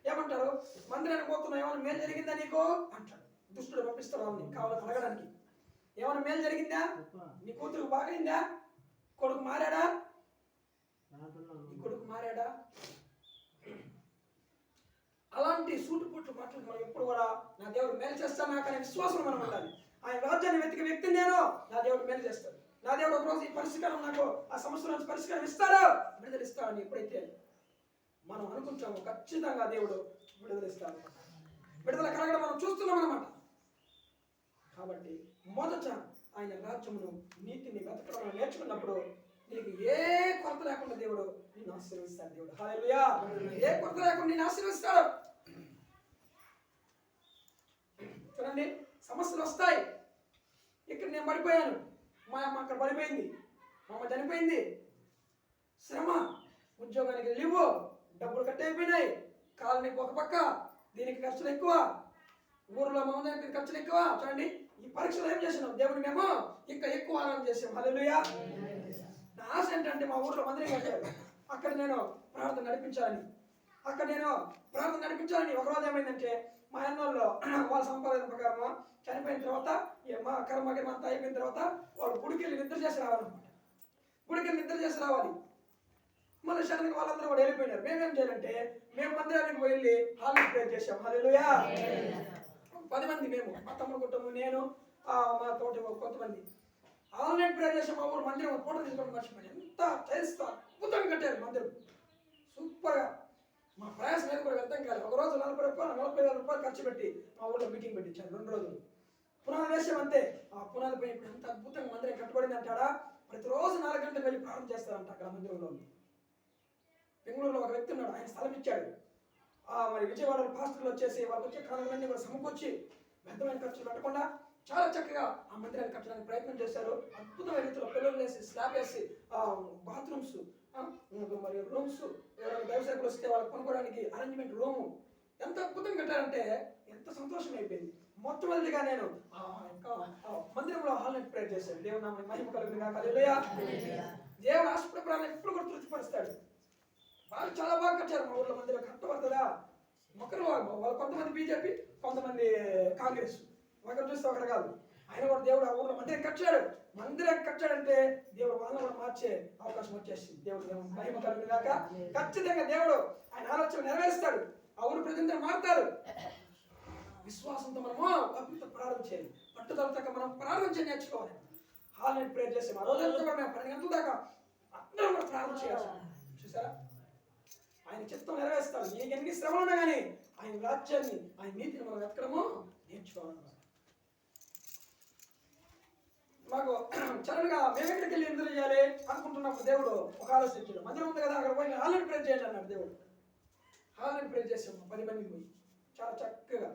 ఏమంటారు? మందిరానికి పోతున్నా ఏమైనా మేలు జరిగిందా నీకు అంటాడు. దుష్టుడు పంపిస్తాడు వాళ్ళని కావాలని అడగడానికి. ఏమైనా మేలు జరిగిందా? నీ కూతురు బాగైందా? కొడుకు మారాడా? నీ కొడుకు మారాడా? అలాంటి సూటుపుట్లు మాటలు మనం ఎప్పుడు కూడా నా దేవుడు మేలు చేస్తాను నాకు అనే విశ్వాసం మనం ఉండాలి. ఆయన రాజ్యాన్ని వెతికి వ్యక్తిని నేను నా దేవుడు మేలు చేస్తాడు. నా దేవుడు ఒకరోజు ఈ పరిష్కారం నాకు ఆ సమస్య నుంచి పరిష్కారం ఇస్తాడు, విడుదల ఇస్తాడని ఎప్పుడైతే మనం అనుకుంటామో ఖచ్చితంగా దేవుడు విడుదల ఇస్తాడు. విడుదల కలగడం మనం చూస్తున్నాం అన్నమాట. కాబట్టి మొదట ఆయన రాజ్యమును నీతిని వెతకడం నేర్చుకున్నప్పుడు నీకు ఏ కొరత లేకుండా దేవుడు నిన్ను ఆశీర్వదిస్తాడు. దేవుడు హల్లెలూయా. ఏ కొరత లేకుండా నిన్ను ఆశీర్వదిస్తాడు. చూడండి, సమస్యలు వస్తాయి. ఇక్కడ నేను పడిపోయాను, మా అమ్మ అక్కడ పడిపోయింది, మా అమ్మ చనిపోయింది, శ్రమ, ఉద్యోగానికి లీవు, డబ్బులు కట్ అయిపోయినాయి, కాలనీకి ఒక పక్క, దీనికి ఖర్చులు ఎక్కువ, ఊరిలో మా దగ్గర ఖర్చులు ఎక్కువ. చూడండి, ఈ పరీక్షలు ఏం చేసినాం? దేవుని మేము ఇంకా ఎక్కువ ఆనందం చేసాం. హల్లెలూయా. నా ఆశ ఏంటంటే మా ఊర్లో మందిరం కట్టారు, అక్కడ నేను ప్రార్థన నడిపించాలని. ఒకరోజు ఏమైందంటే మా అన్నోళ్ళు వాళ్ళ సంపాదన ప్రకారం చనిపోయిన తర్వాత మా కర్మకి అంతా అయిపోయిన తర్వాత వాళ్ళు గుడికి వెళ్ళి నిద్ర చేసి రావాలన్నమాట. గుడికి వెళ్ళి నిద్ర చేసి రావాలి. మళ్ళీ సడన్గా వాళ్ళందరూ కూడా వెళ్ళిపోయినారు. మేమేం చేయాలంటే మేము మందిరానికి వెళ్ళి హాల్ ప్రేర్ చేసాం. హల్లెలూయా. 10 మంది, మేము, మా తమ్ముడు కుటుంబం, నేను, మా తోటి కొంతమంది ఆన్లైన్ ప్రేర్ చేసాం. మా ఊరు మందిరం ఫోటో తీసుకోవడం మర్చిపోయాను. ఎంత టైల్స్తో అద్భుతంగా కట్టారు మందిరం, సూపర్గా. మా ప్రయాసం మీద కూడా వ్యర్థం కాలేదు. ఒక రోజు 40,000 రూపాయలు ఖర్చు పెట్టి మా ఊళ్ళో మీటింగ్ పెట్టించాను. 2 రోజులు పునాది వేసాం అంతే. ఆ పునాది పైన ఇప్పుడు ఎంత అద్భుతంగా మందిరం కట్టబడింది అంటాడా. ప్రతిరోజు 4 గంటలకు వెళ్ళి ప్రార్థన చేస్తారంట అక్కడ మందిరంలో. బెంగళూరులో ఒక వ్యక్తి ఉన్నాడు, ఆయన స్థలం ఇచ్చాడు. మరి విజయవాడలో పాస్టర్లు వచ్చేసి వాళ్ళకి వచ్చే కారణాలన్నీ కూడా సమకూర్చి వ్యర్థమైన ఖర్చులు పెట్టకుండా చాలా చక్కగా ఆ మందిరాన్ని కట్టడానికి ప్రయత్నం చేశారు. అద్భుతమైన రీతిలో పిల్లలు వేసి స్లాబ్ వేసి బాత్రూమ్స్, మరి రూమ్స్, ఎవరైనా వ్యవసాయకులు వస్తే వాళ్ళకి కొనుక్కోవడానికి అరేంజ్మెంట్ రూము ఎంత అద్భుతంగా కట్టారంటే ఎంత సంతోషం అయిపోయింది. మొట్టమొదటిగా నేను మందిరంలో హాల్ ప్రేర్ చేశాను. దేవుడు నామమునకు మహిమ కలుగును గాక. హల్లెలూయా. దేవుడు ఆశపడే ఎప్పుడు కూడా తృప్తిపరుస్తాడు. వాళ్ళు చాలా బాగా కట్టారు. మా ఊళ్ళో మందిరం కట్టబడుతుందా ఒకరు వాళ్ళు కొంతమంది బీజేపీ, కొంతమంది కాంగ్రెస్, ఒకరు చూస్తే ఒకరు కాదు. ఆయన కూడా దేవుడు ఆ ఊళ్ళో మందిరం కట్టాడంటే దేవుడు వాళ్ళని కూడా మార్చే అవకాశం వచ్చేసింది. దేవుడు మహిమ కలుగును గాక. ఖచ్చితంగా దేవుడు ఆయన ఆలోచన నెరవేరుస్తాడు. ఆ ఊరు ప్రజలందరూ మారుతారు. విశ్వాసంతో మనము అద్భుత ప్రార్థన చేయాలి. పట్టుదలతో మనం ప్రార్థన చేసి నేర్చుకోవాలి. హాల్ నైట్ ప్రేయర్ చేసాం. ఆ రోజంతా కూడా మేము 12 గంటల దాకా అందరం కూడా ప్రార్థన చేయాలి. చూసారా, ఆయన చిత్తం నెరవేరుస్తాడు. ఎన్ని శ్రమలు ఉన్నా కానీ ఆయన రాజ్యాన్ని, ఆయన నీతిని మనం ఎక్కడమో నేర్చుకోవాలన్నమాట. మాకు సడన్గా మేము ఎక్కడికి వెళ్ళి నిద్ర చేయాలి అనుకుంటున్నప్పుడు దేవుడు ఒక ఆలోచించాడు. మందిరం ఉంది కదా, అక్కడ పోయి హాల్ నైట్ ప్రేయర్ చేయాలి అన్నాడు దేవుడు. హాల్ నైట్ ప్రేయర్ చేసాము 10 మంది పోయి చాలా చక్కగా.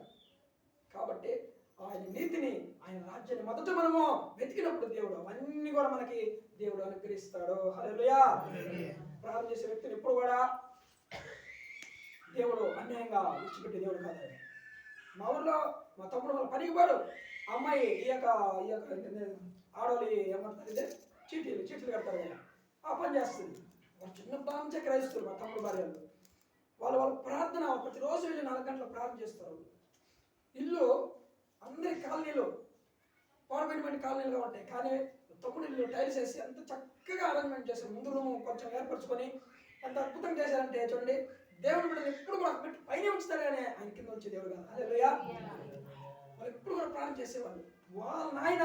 కాబట్టి ఆయన నీతిని, ఆయన రాజ్యాన్ని మొదట మనము వెతికినప్పుడు దేవుడు అవన్నీ కూడా మనకి దేవుడు అనుగ్రహిస్తాడు. హల్లెలూయా. ప్రార్థన చేసే వ్యక్తిని ఎప్పుడు కూడా దేవుడు అన్యాయంగా విడిచిపెట్టే దేవుడు కాదు. మా ఊర్లో మా తమ్ముడు వాళ్ళ పనికి పోడు, అమ్మాయి ఈ యొక్క ఆడవాళ్ళు ఏమంటారు, ఇదే చీటీలు కడతారు కదా, ఆ పని చేస్తుంది. వాళ్ళు చిన్నప్పటి నుంచే క్రైస్తవులు. మా తమ్ముడు భార్యలు వాళ్ళ ప్రార్థన ప్రతిరోజు వెళ్ళి 4 గంటల ప్రార్థన చేస్తారు. ఇల్లు అందరి కాలనీలు పాడుబడిన కాలనీలుగా ఉంటాయి, కానీ తమ్ముడు ఇల్లు టైల్స్ వేసి ఎంత చక్కగా అరేంజ్మెంట్ చేశారు. ముందు రూమ్ కొంచెం ఏర్పరచుకొని ఎంత అద్భుతంగా చేశారంటే చూడండి, దేవుని బిడ్డలు ఎప్పుడు కూడా పెట్టి పైన ఉంచుతారు కానీ ఆయన కింద ఉంచే దేవుడు కాదు. హల్లెలూయా. వాళ్ళు ఎప్పుడు కూడా ప్రార్థన చేసేవాళ్ళు. వాళ్ళ నాయన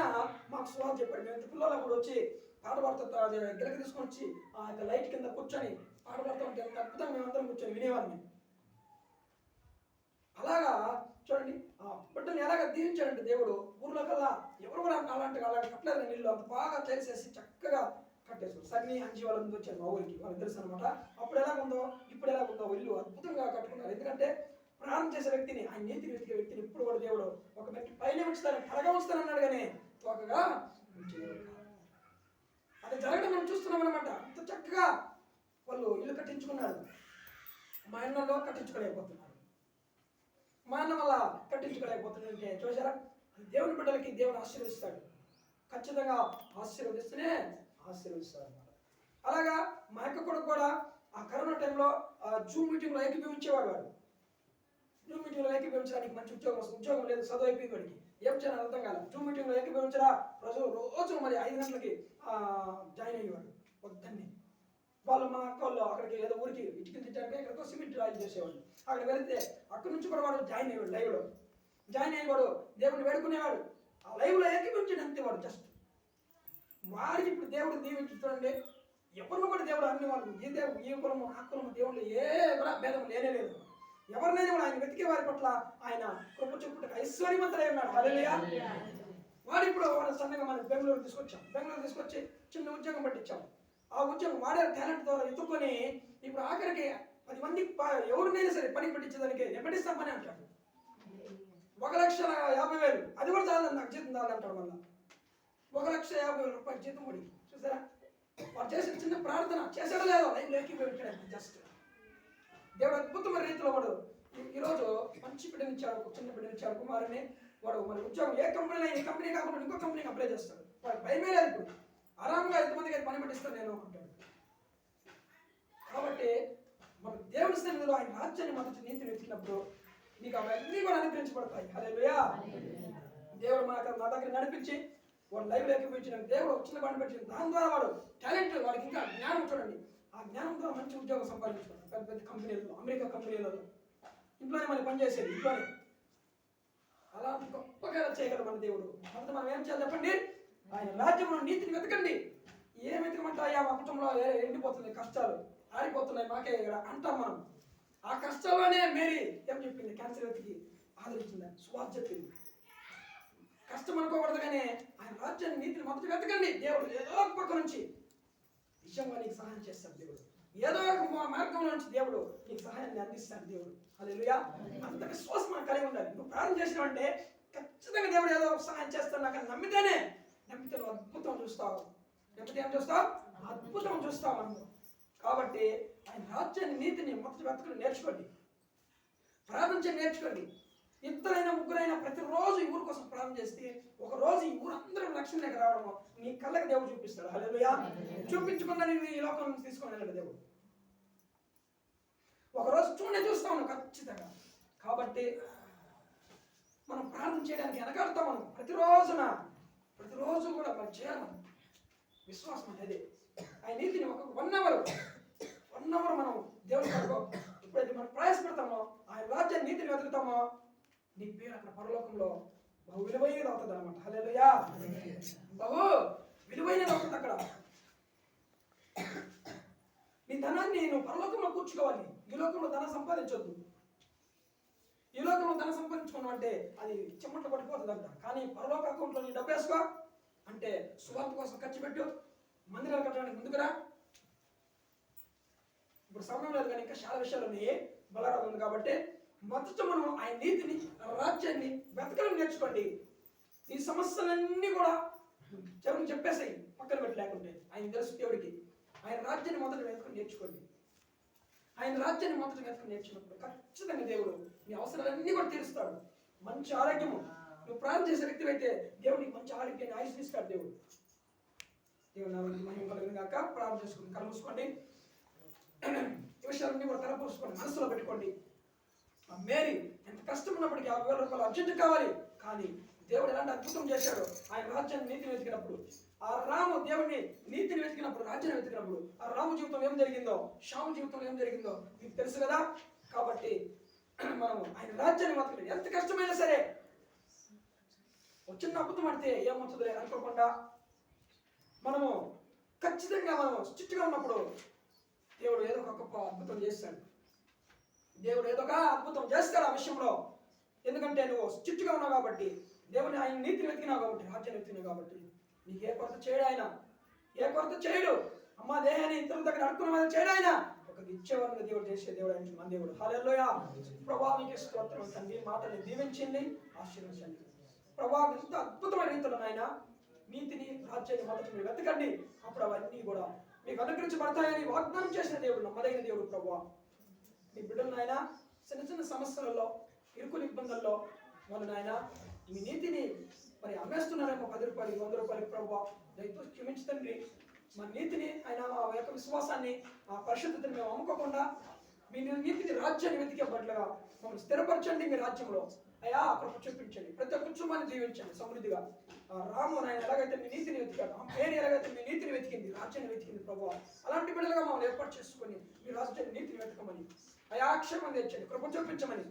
మాకు సువార్త చెప్పాడు. మేము పిల్లలు అప్పుడు వచ్చి పాట పాడుతా గిలక తీసుకొని వచ్చి ఆ యొక్క లైట్ కింద కూర్చొని పాట పాడుతూ ఉంటే ఎంత అద్భుతంగా మేమందరం కూర్చొని వినేవాళ్ళం. అలాగా చూడండి ఆ బిడ్డని ఎలాగ దీవించాడంటే దేవుడు, ఊర్లో కల్లా ఎవరు కూడా అలాంటి అలాగ కట్టలేదు. నీళ్ళు అంత బాగా చేసేసి చక్కగా కట్టేసారు. సన్ని అంచి వాళ్ళ ముందు వచ్చారు మా ఊరికి, వాళ్ళకి తెలుసు అనమాట. అప్పుడు ఎలా ఉందో ఇప్పుడు ఎలా ఉందో ఇల్లు అద్భుతంగా కట్టుకున్నారు. ఎందుకంటే ప్రార్థన చేసే వ్యక్తిని, ఆయన నీతిని వెతికే వ్యక్తిని ఇప్పుడు కూడా దేవుడు ఒక వ్యక్తి పైన ఉంచుతాను, కలగా ఉంచుతానన్నాడు కానీ తోకగా ఉంచేవాడు. అది జరగడం మనం చూస్తున్నాం అనమాట. అంత చక్కగా వాళ్ళు ఇల్లు కట్టించుకున్నారు. మా అన్నలో కట్టించుకోలేకపోతున్నారు. మా అన్న వల్ల కట్టించుకోలేకపోతుందంటే చూసారా, దేవుని బిడ్డలకి దేవుని ఆశీర్వదిస్తాడు. ఖచ్చితంగా ఆశీర్వదిస్తూనే ఆశీర్వదిస్తాడు అనమాట. అలాగా మా యొక్క కొడుకు కూడా ఆ కరోనా టైంలో జూమ్ మీటింగ్లో ఏకీభవించేవాడు. వాడు జూమ్ మీటింగ్లో ఏకీభవించడానికి మంచి ఉద్యోగం లేదు, చదువు అయిపోయింది వాడికి. ఏం చేయాలని అర్థం కాదు. జూమ్ మీటింగ్లో ఏకీభవించరా రోజు మరి 5 గంటలకి జాయిన్ అయ్యేవాడు. వద్దని వాళ్ళు మా అక్క వాళ్ళు అక్కడికి ఏదో ఊరికి ఇటుకలు తిట్టడానికి ఎక్కడికో సిమెంట్ రాయిలు చేసేవాడు. అక్కడ వెళితే అక్కడి నుంచి కూడా వాడు జాయిన్ అయ్యాడు. లైవ్లో జాయిన్ అయ్యేవాడు, దేవుడిని వేడుకునేవాడు. ఆ లైవ్లో ఏకీభవించాడు అంతే వాడు. జస్ట్ వాడికి ఇప్పుడు దేవుడు దీవించుతాడండి. ఎవరిని కూడా దేవుడు అన్ని వాళ్ళు ఈ కులము ఆ కులము దేవుళ్ళు ఏ కూడా భేదం లేనే లేదు. ఎవరినైనా కూడా ఆయన వెతికే వారి పట్ల ఆయన కృప చూపుటకు ఐశ్వర్యవంతుడై ఉన్నాడు. హల్లెలూయా. వాడు ఇప్పుడు వాడు సన్నగా మనం బెంగళూరు తీసుకొచ్చి చిన్న ఉద్యోగం పట్టించాం. ఆ ఉద్యోగం వాడే టాలెంట్ ద్వారా ఎత్తుకొని ఇప్పుడు ఆఖరికి 10 మంది ఎవరినైనా సరే పని పట్టించేదానికి ఎప్పటిస్తాం పని అంటాడు. 1,50,000 అది కూడా చాలని నాకు జీతం చాలంటాడు. మళ్ళీ 1,50,000 రూపాయలు జీతం పడి చూసారా. వాడు చేసిన చిన్న ప్రార్థన చేసాడో లేదో లైన్ లేకపోయాడు. జస్ట్ దేవుడు అద్భుతమైన రీతిలో వాడు ఈరోజు మంచి బిడ్డనిచ్చాడు, చిన్న బిడ్డనిచ్చాడు కుమారుని. వాడు మరి ఉద్యోగం ఏ కంపెనీలో ఈ కంపెనీ కాకుండా ఇంకో కంపెనీకి అప్లై చేస్తాడు. వాడు భయమే లేదు. ఇప్పుడు ఆరాంగా ఎంతమందికి అయితే పని పట్టిస్తాను నేను అంటాడు. కాబట్టి మన దేవుని సన్నిధిలో ఆయన రాజ్యాన్ని మొదటి నీతిని వెతికినప్పుడు నీకు అవన్నీ కూడా అనుగ్రహించబడతాయి. హల్లెలూయా. దేవుడు మా దగ్గర నడిపించి వాడు లైవ్ లేకపోయించిన దేవుడు చిన్న పని పెట్టిన దాని ద్వారా వాడు టాలెంట్, వాడికి ఇంకా జ్ఞానం చూడండి. ఆ జ్ఞానం ద్వారా మంచి ఉద్యోగం సంపాదించుకున్నాడు. పెద్ద పెద్ద కంపెనీలలో, అమెరికా కంపెనీలలో ఇంట్లోనే మనం పనిచేసేది. ఇంట్లోనే అలాంటి గొప్పగా చేయగలరు మన దేవుడు. కాబట్టి మనం ఏం చేయాలి చెప్పండి, ఆయన రాజ్యంలో నీతిని వెతకండి. ఏం వెతకమంటాయా, మా కుటుంబంలో ఎండిపోతుంది, కష్టాలు ఆడిపోతున్నాయి మాకే అంటాం మనం. ఆ కష్టాల్లోనే మేరీ ఏం చెప్పింది, క్యాన్సర్ వెతికి ఆదరించింది, సువార్త చెప్పింది. కష్టం అనుకోకూడదు కానీ ఆయన రాజ్యాన్ని నీతిని మొదటి వెతకండి. దేవుడు ఏదో ఒక పక్క నుంచి నిజంగా నీకు సహాయం చేస్తాడు. దేవుడు ఏదో ఒక మార్గంలో నుంచి దేవుడు నీకు సహాయాన్ని అందిస్తాడు. దేవుడు హల్లెలూయా. అంత విశ్వాసం మనకు కలిగి ఉండాలి. నువ్వు ప్రార్థన చేసినావంటే ఖచ్చితంగా దేవుడు ఏదో ఒక సహాయం చేస్తాడు. నాకు నమ్మితే నువ్వు అద్భుతం చూస్తావు. నమ్మితే ఏం చూస్తావు? అద్భుతం చూస్తావు మనం. కాబట్టి ఆయన రాజ్యాన్ని నీతిని మొదటి వెతకడం నేర్చుకోండి. ప్రార్థన చేయడం నేర్చుకోండి. 2 ముగ్గురైనా ప్రతిరోజు ఈ ఊరు కోసం ప్రార్థన చేస్తే ఒక రోజు ఈ ఊరు అందరూ లక్ష్యంలోకి రావడము నీ కళ్ళకి దేవుడు చూపిస్తాడు. హల్లెలూయా. చూపించకుండా నేను ఈ లోకం నుంచి తీసుకొని వెళ్ళాడు దేవుడు. ఒకరోజు చూస్తాము ఖచ్చితంగా. కాబట్టి మనం ప్రార్థన చేయడానికి వెనకాడతాం. మనం ప్రతిరోజు కూడా మనం చేయాలి. విశ్వాసం అంటే అదే. ఆయన నీతిని ఒక 1 అవర్ మనం దేవుని కొరకు ఎప్పుడైతే మనం ప్రయాసపడతామో, ఆయన రాజ్యాన్ని నీతిని వెతుకుతామో, నీ పేరు అక్కడ పరలోకంలో బహు విలువైనది అవుతుంది అనమాట. హల్లెలూయా. బహు విలువైనది అవుతుంది అక్కడ. నీ ధనాన్ని నువ్వు పరలోకంలో కూర్చుకోవాలి. ఈ లోకంలో ధనం సంపాదించొద్దు. ఈ లోకంలో ధనం సంపాదించుకున్నావు అంటే అది చెమట పడిపోతుందంట. కానీ పరలోక అకౌంట్లో నీ డబ్బు వేసుకో అంటే సువార్త కోసం ఖర్చు పెట్టు, మందిరాలు కట్టడానికి ముందుకురా. ఇప్పుడు సమయం లేదు కానీ ఇంకా చాలా విషయాలు ఉన్నాయి, బలరాదు ఉంది. కాబట్టి మొదట మనం ఆయన నీతిని రాజ్యాన్ని వెతకడం నేర్చుకోండి. ఈ సమస్యలన్నీ కూడా చెవుని చెప్పేసాయి, పక్కన పెట్టి లేకుంటే ఆయన తెలుసు దేవుడికి. ఆయన రాజ్యాన్ని మొదట వెతకడం నేర్చుకోండి. ఆయన రాజ్యాన్ని మొదట వెతకడం నేర్చుకున్నప్పుడు ఖచ్చితంగా దేవుడు నీ అవసరాలన్నీ కూడా తీరుస్తాడు. మంచి ఆరోగ్యము, నువ్వు ప్రార్థన చేసే వ్యక్తి అయితే దేవుడికి మంచి ఆరోగ్యాన్ని ఆయుష్నిస్తాడు దేవుడు. దేవుడు నామమునకు మహిమ కలుగును గాక. ప్రార్థన చేసుకుని కళ్ళు మూసుకోండి. ఈ విషయాలన్నీ కూడా తలపోసుకోండి, మనసులో పెట్టుకోండి. మేరీ ఎంత కష్టం ఉన్నప్పటికీ 50,000 రూపాయలు అర్జెంట్ కావాలి. కానీ దేవుడు ఎలాంటి అద్భుతం చేశాడు. ఆయన రాజ్యాన్ని నీతిని వెతికినప్పుడు ఆ రామ రాము దేవుడిని నీతిని వెతికినప్పుడు, రాజ్యాన్ని వెతికినప్పుడు ఆ రాము జీవితంలో ఏం జరిగిందో, శ్యాము జీవితంలో ఏం జరిగిందో మీకు తెలుసు కదా. కాబట్టి మనము ఆయన రాజ్యాన్ని వెతకలేదు. ఎంత కష్టమైనా సరే ఒక చిన్న అద్భుతం అంటే ఏమవుతుందిలే అనుకోకుండా మనము ఖచ్చితంగా మనం స్ట్రిక్ట్గా ఉన్నప్పుడు దేవుడు ఏదో ఒక గొప్ప అద్భుతం చేస్తాడు. దేవుడు ఏదో ఒక అద్భుతం చేస్తాడు ఆ విషయంలో. ఎందుకంటే నువ్వు స్ట్రిక్ట్గా ఉన్నావు కాబట్టి, దేవుని ఆయన నీతిని వెతికినావు కాబట్టి, రాజ్యాన్ని వెతికినావు కాబట్టి నీకు ఏ కొరత చేయడు ఆయన, ఏ కొరత చేయడు. అమ్మ దేహాన్ని ఇతరుల దగ్గర అడుక్కున్న మీద చేయడు ఆయన. ఒక ఇచ్చేవాళ్ళని దేవుడు చేసే దేవుడు ఆయన, మన దేవుడు. హల్లెలూయా. ప్రభువా మీకు స్తోత్రం తండ్రి, మాటలు దీవించండి, ఆశీర్వదించండి. ప్రభువా ఇంత అద్భుతమైన రీతిలో నాయన నీతిని, రాజ్యాన్ని మొదటి మీరు వెతకండి, అప్పుడు అవన్నీ కూడా మీకు అనుగ్రహించబడతాయని వాగ్దానం చేసిన దేవుడు, నమ్మదగిన దేవుడు. ప్రభువా మీ బిడ్డలు నాయన చిన్న చిన్న సమస్యలలో, ఇరుకుల ఇబ్బందుల్లో వాళ్ళు నాయన మీ నీతిని మరి అమ్మేస్తున్నారేమో 10 రూపాయలు 100 రూపాయలు. ప్రభువా దయతో క్షమించండి. మా నీతిని ఆయన మా యొక్క విశ్వాసాన్ని, ఆ పరిశుద్ధతని మేము అమ్ముకోకుండా మీ నీతిని, రాజ్యాన్ని వెతికే బట్లుగా మమ్మల్ని స్థిరపరచండి మీ రాజ్యంలో. అయ్యా కృప చూపించండి, ప్రతి ఒక్క కుటుంబాన్ని జీవించండి సమృద్ధిగా. రాము ఆయన ఎలాగైతే మీ నీతిని వెతికాడు, ఆ పేరు ఎలాగైతే మీ నీతిని వెతికింది, రాజ్యాన్ని వెతికింది. ప్రభువా అలాంటి బిడ్డలుగా మమ్మల్ని ఏర్పాటు చేసుకొని మీ రాజ్యాన్ని, నీతిని వెతకమని, అయా క్షేమం తెచ్చండి, కృప చూపించమని,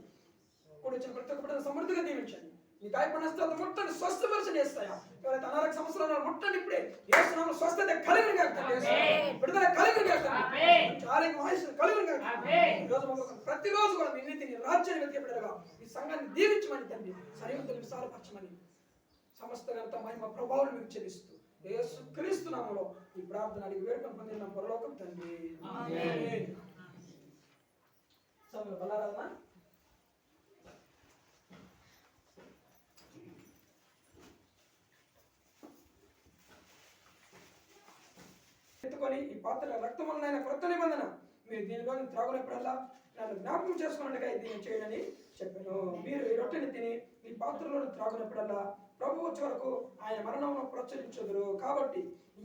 కూడా వచ్చిన ప్రతి ఒక్క బిడ్డను సమృద్ధిగా దీవించండి. మీ గాయపడిన స్థలం ముట్టండి, స్వస్థపరిచని చేస్తాయా. ఎవరైతే అనారోగ్య సమస్యలు ముట్టండి, ఇప్పుడే యేసునామములో స్వస్థత కలిగిన విడుదల కలిగిన ఆరోగ్యం ఆయుష్ను కలిగిన. ఈరోజు ప్రతిరోజు కూడా మీ నీతిని, రాజ్యాన్ని వెతికే బిడ్డలుగా ఈ సంఘాన్ని దీవించమని తండ్రి, సరిహద్దులు విశాలపరచమని, సమస్త ఘనత మహిమ ప్రభావం మీకు చెల్లిస్తూ యేసుక్రీస్తు నామములో ఈ ప్రార్థన అడిగి వేడుకొని పొందిన పరలోకం తండ్రి. ఆమేన్. సమయం బలారాధన ఎత్తుకొని ఈ పాత్ర రక్తం వలన క్రొత్త నిబంధన మీరు దీనిలోని త్రాగునప్పుడల్లా నన్ను జ్ఞాపకం చేసుకున్నట్టుగా దీన్ని చేయడని చెప్పాను. మీరు ఈ రొట్టెని తిని ఈ పాత్రలోని త్రాగునప్పుడల్లా ప్రభు వచ్చే వరకు ఆయన మరణమును ప్రచురించుదురు. కాబట్టి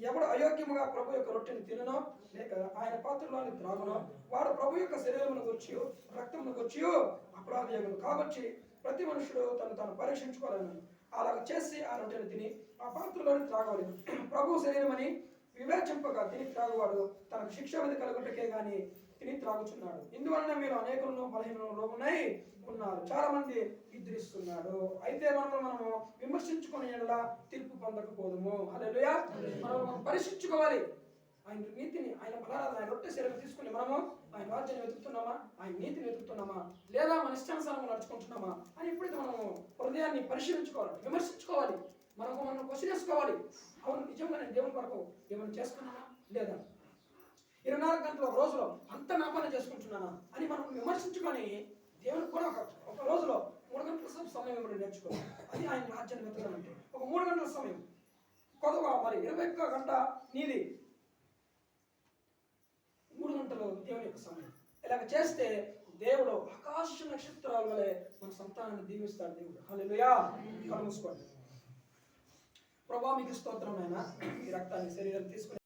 ఎవడు అయోగ్యముగా ప్రభు యొక్క రొట్టెని తిననో లేక ఆయన పాత్రలోని త్రాగునో వాడు ప్రభు యొక్క శరీరమును గుర్చి రక్తమును గుర్చి అపరాధయగును. కాబట్టి ప్రతి మనుషుడు తను పరీక్షించుకోవాలని అలాగ చేసి ఆ రొట్టెని తిని ఆ పాత్రలోని త్రాగవాలి. ప్రభు శరీరమని వివేచింపగా తిని త్రాగువాడు తనకు శిక్ష విధి కలుగుటకే గాని తిని త్రాగుచున్నాడు. ఇందువలన మీరు అనేకులను బలహీనలు రోగునై ఉన్నారు, చాలా మంది నిద్రిస్తున్నాడు. అయితే మనము విమర్శించుకునే ఎడలా తీర్పు పొందకపోదుము. హల్లెలూయా. మనం పరీక్షించుకోవాలి. ఆయన నీతిని, ఆయన బలారాధన, ఆయన రొట్టె శరీరం తీసుకుని మనము ఆయన రాజ్యాన్ని వెతుకుతున్నామా, ఆయన నీతిని వెతుకుతున్నామా, లేదా మన ఇష్టానుసారం నడుచుకుంటున్నామా అని ఎప్పుడైతే మనము హృదయాన్ని పరిశీలించుకోవాలి, విమర్శించుకోవాలి, మనం క్వశ్చన్ వేసుకోవాలి. అవును నిజంగా నేను దేవుని కొరకు ఏమైనా చేస్తున్నానా లేదా, 24 గంటల ఒక రోజులో అంత నా పని చేసుకుంటున్నానా అని మనం విమర్శించుకొని దేవునికి కూడా ఒక రోజులో 3 గంటల సమయం కూడా నేర్చుకోవాలి. అది ఆయన రాజ్యాన్ని వెతకాలంటే ఒక 3 గంటల సమయం కొద్దిగా, మరి 21 గంట నీది, 3 గంటలు దేవుని యొక్క సమయం. ఇలాగ చేస్తే దేవుడు ఆకాశ నక్షత్రాల వలె మన సంతానాన్ని దీవిస్తాడు దేవుడు. హల్లెలూయా. కళ్ళు మూసుకోండి. ప్రభువా మీకు స్తోత్రం నాయనా, ఈ రక్తాన్ని శరీరం తీసుకుని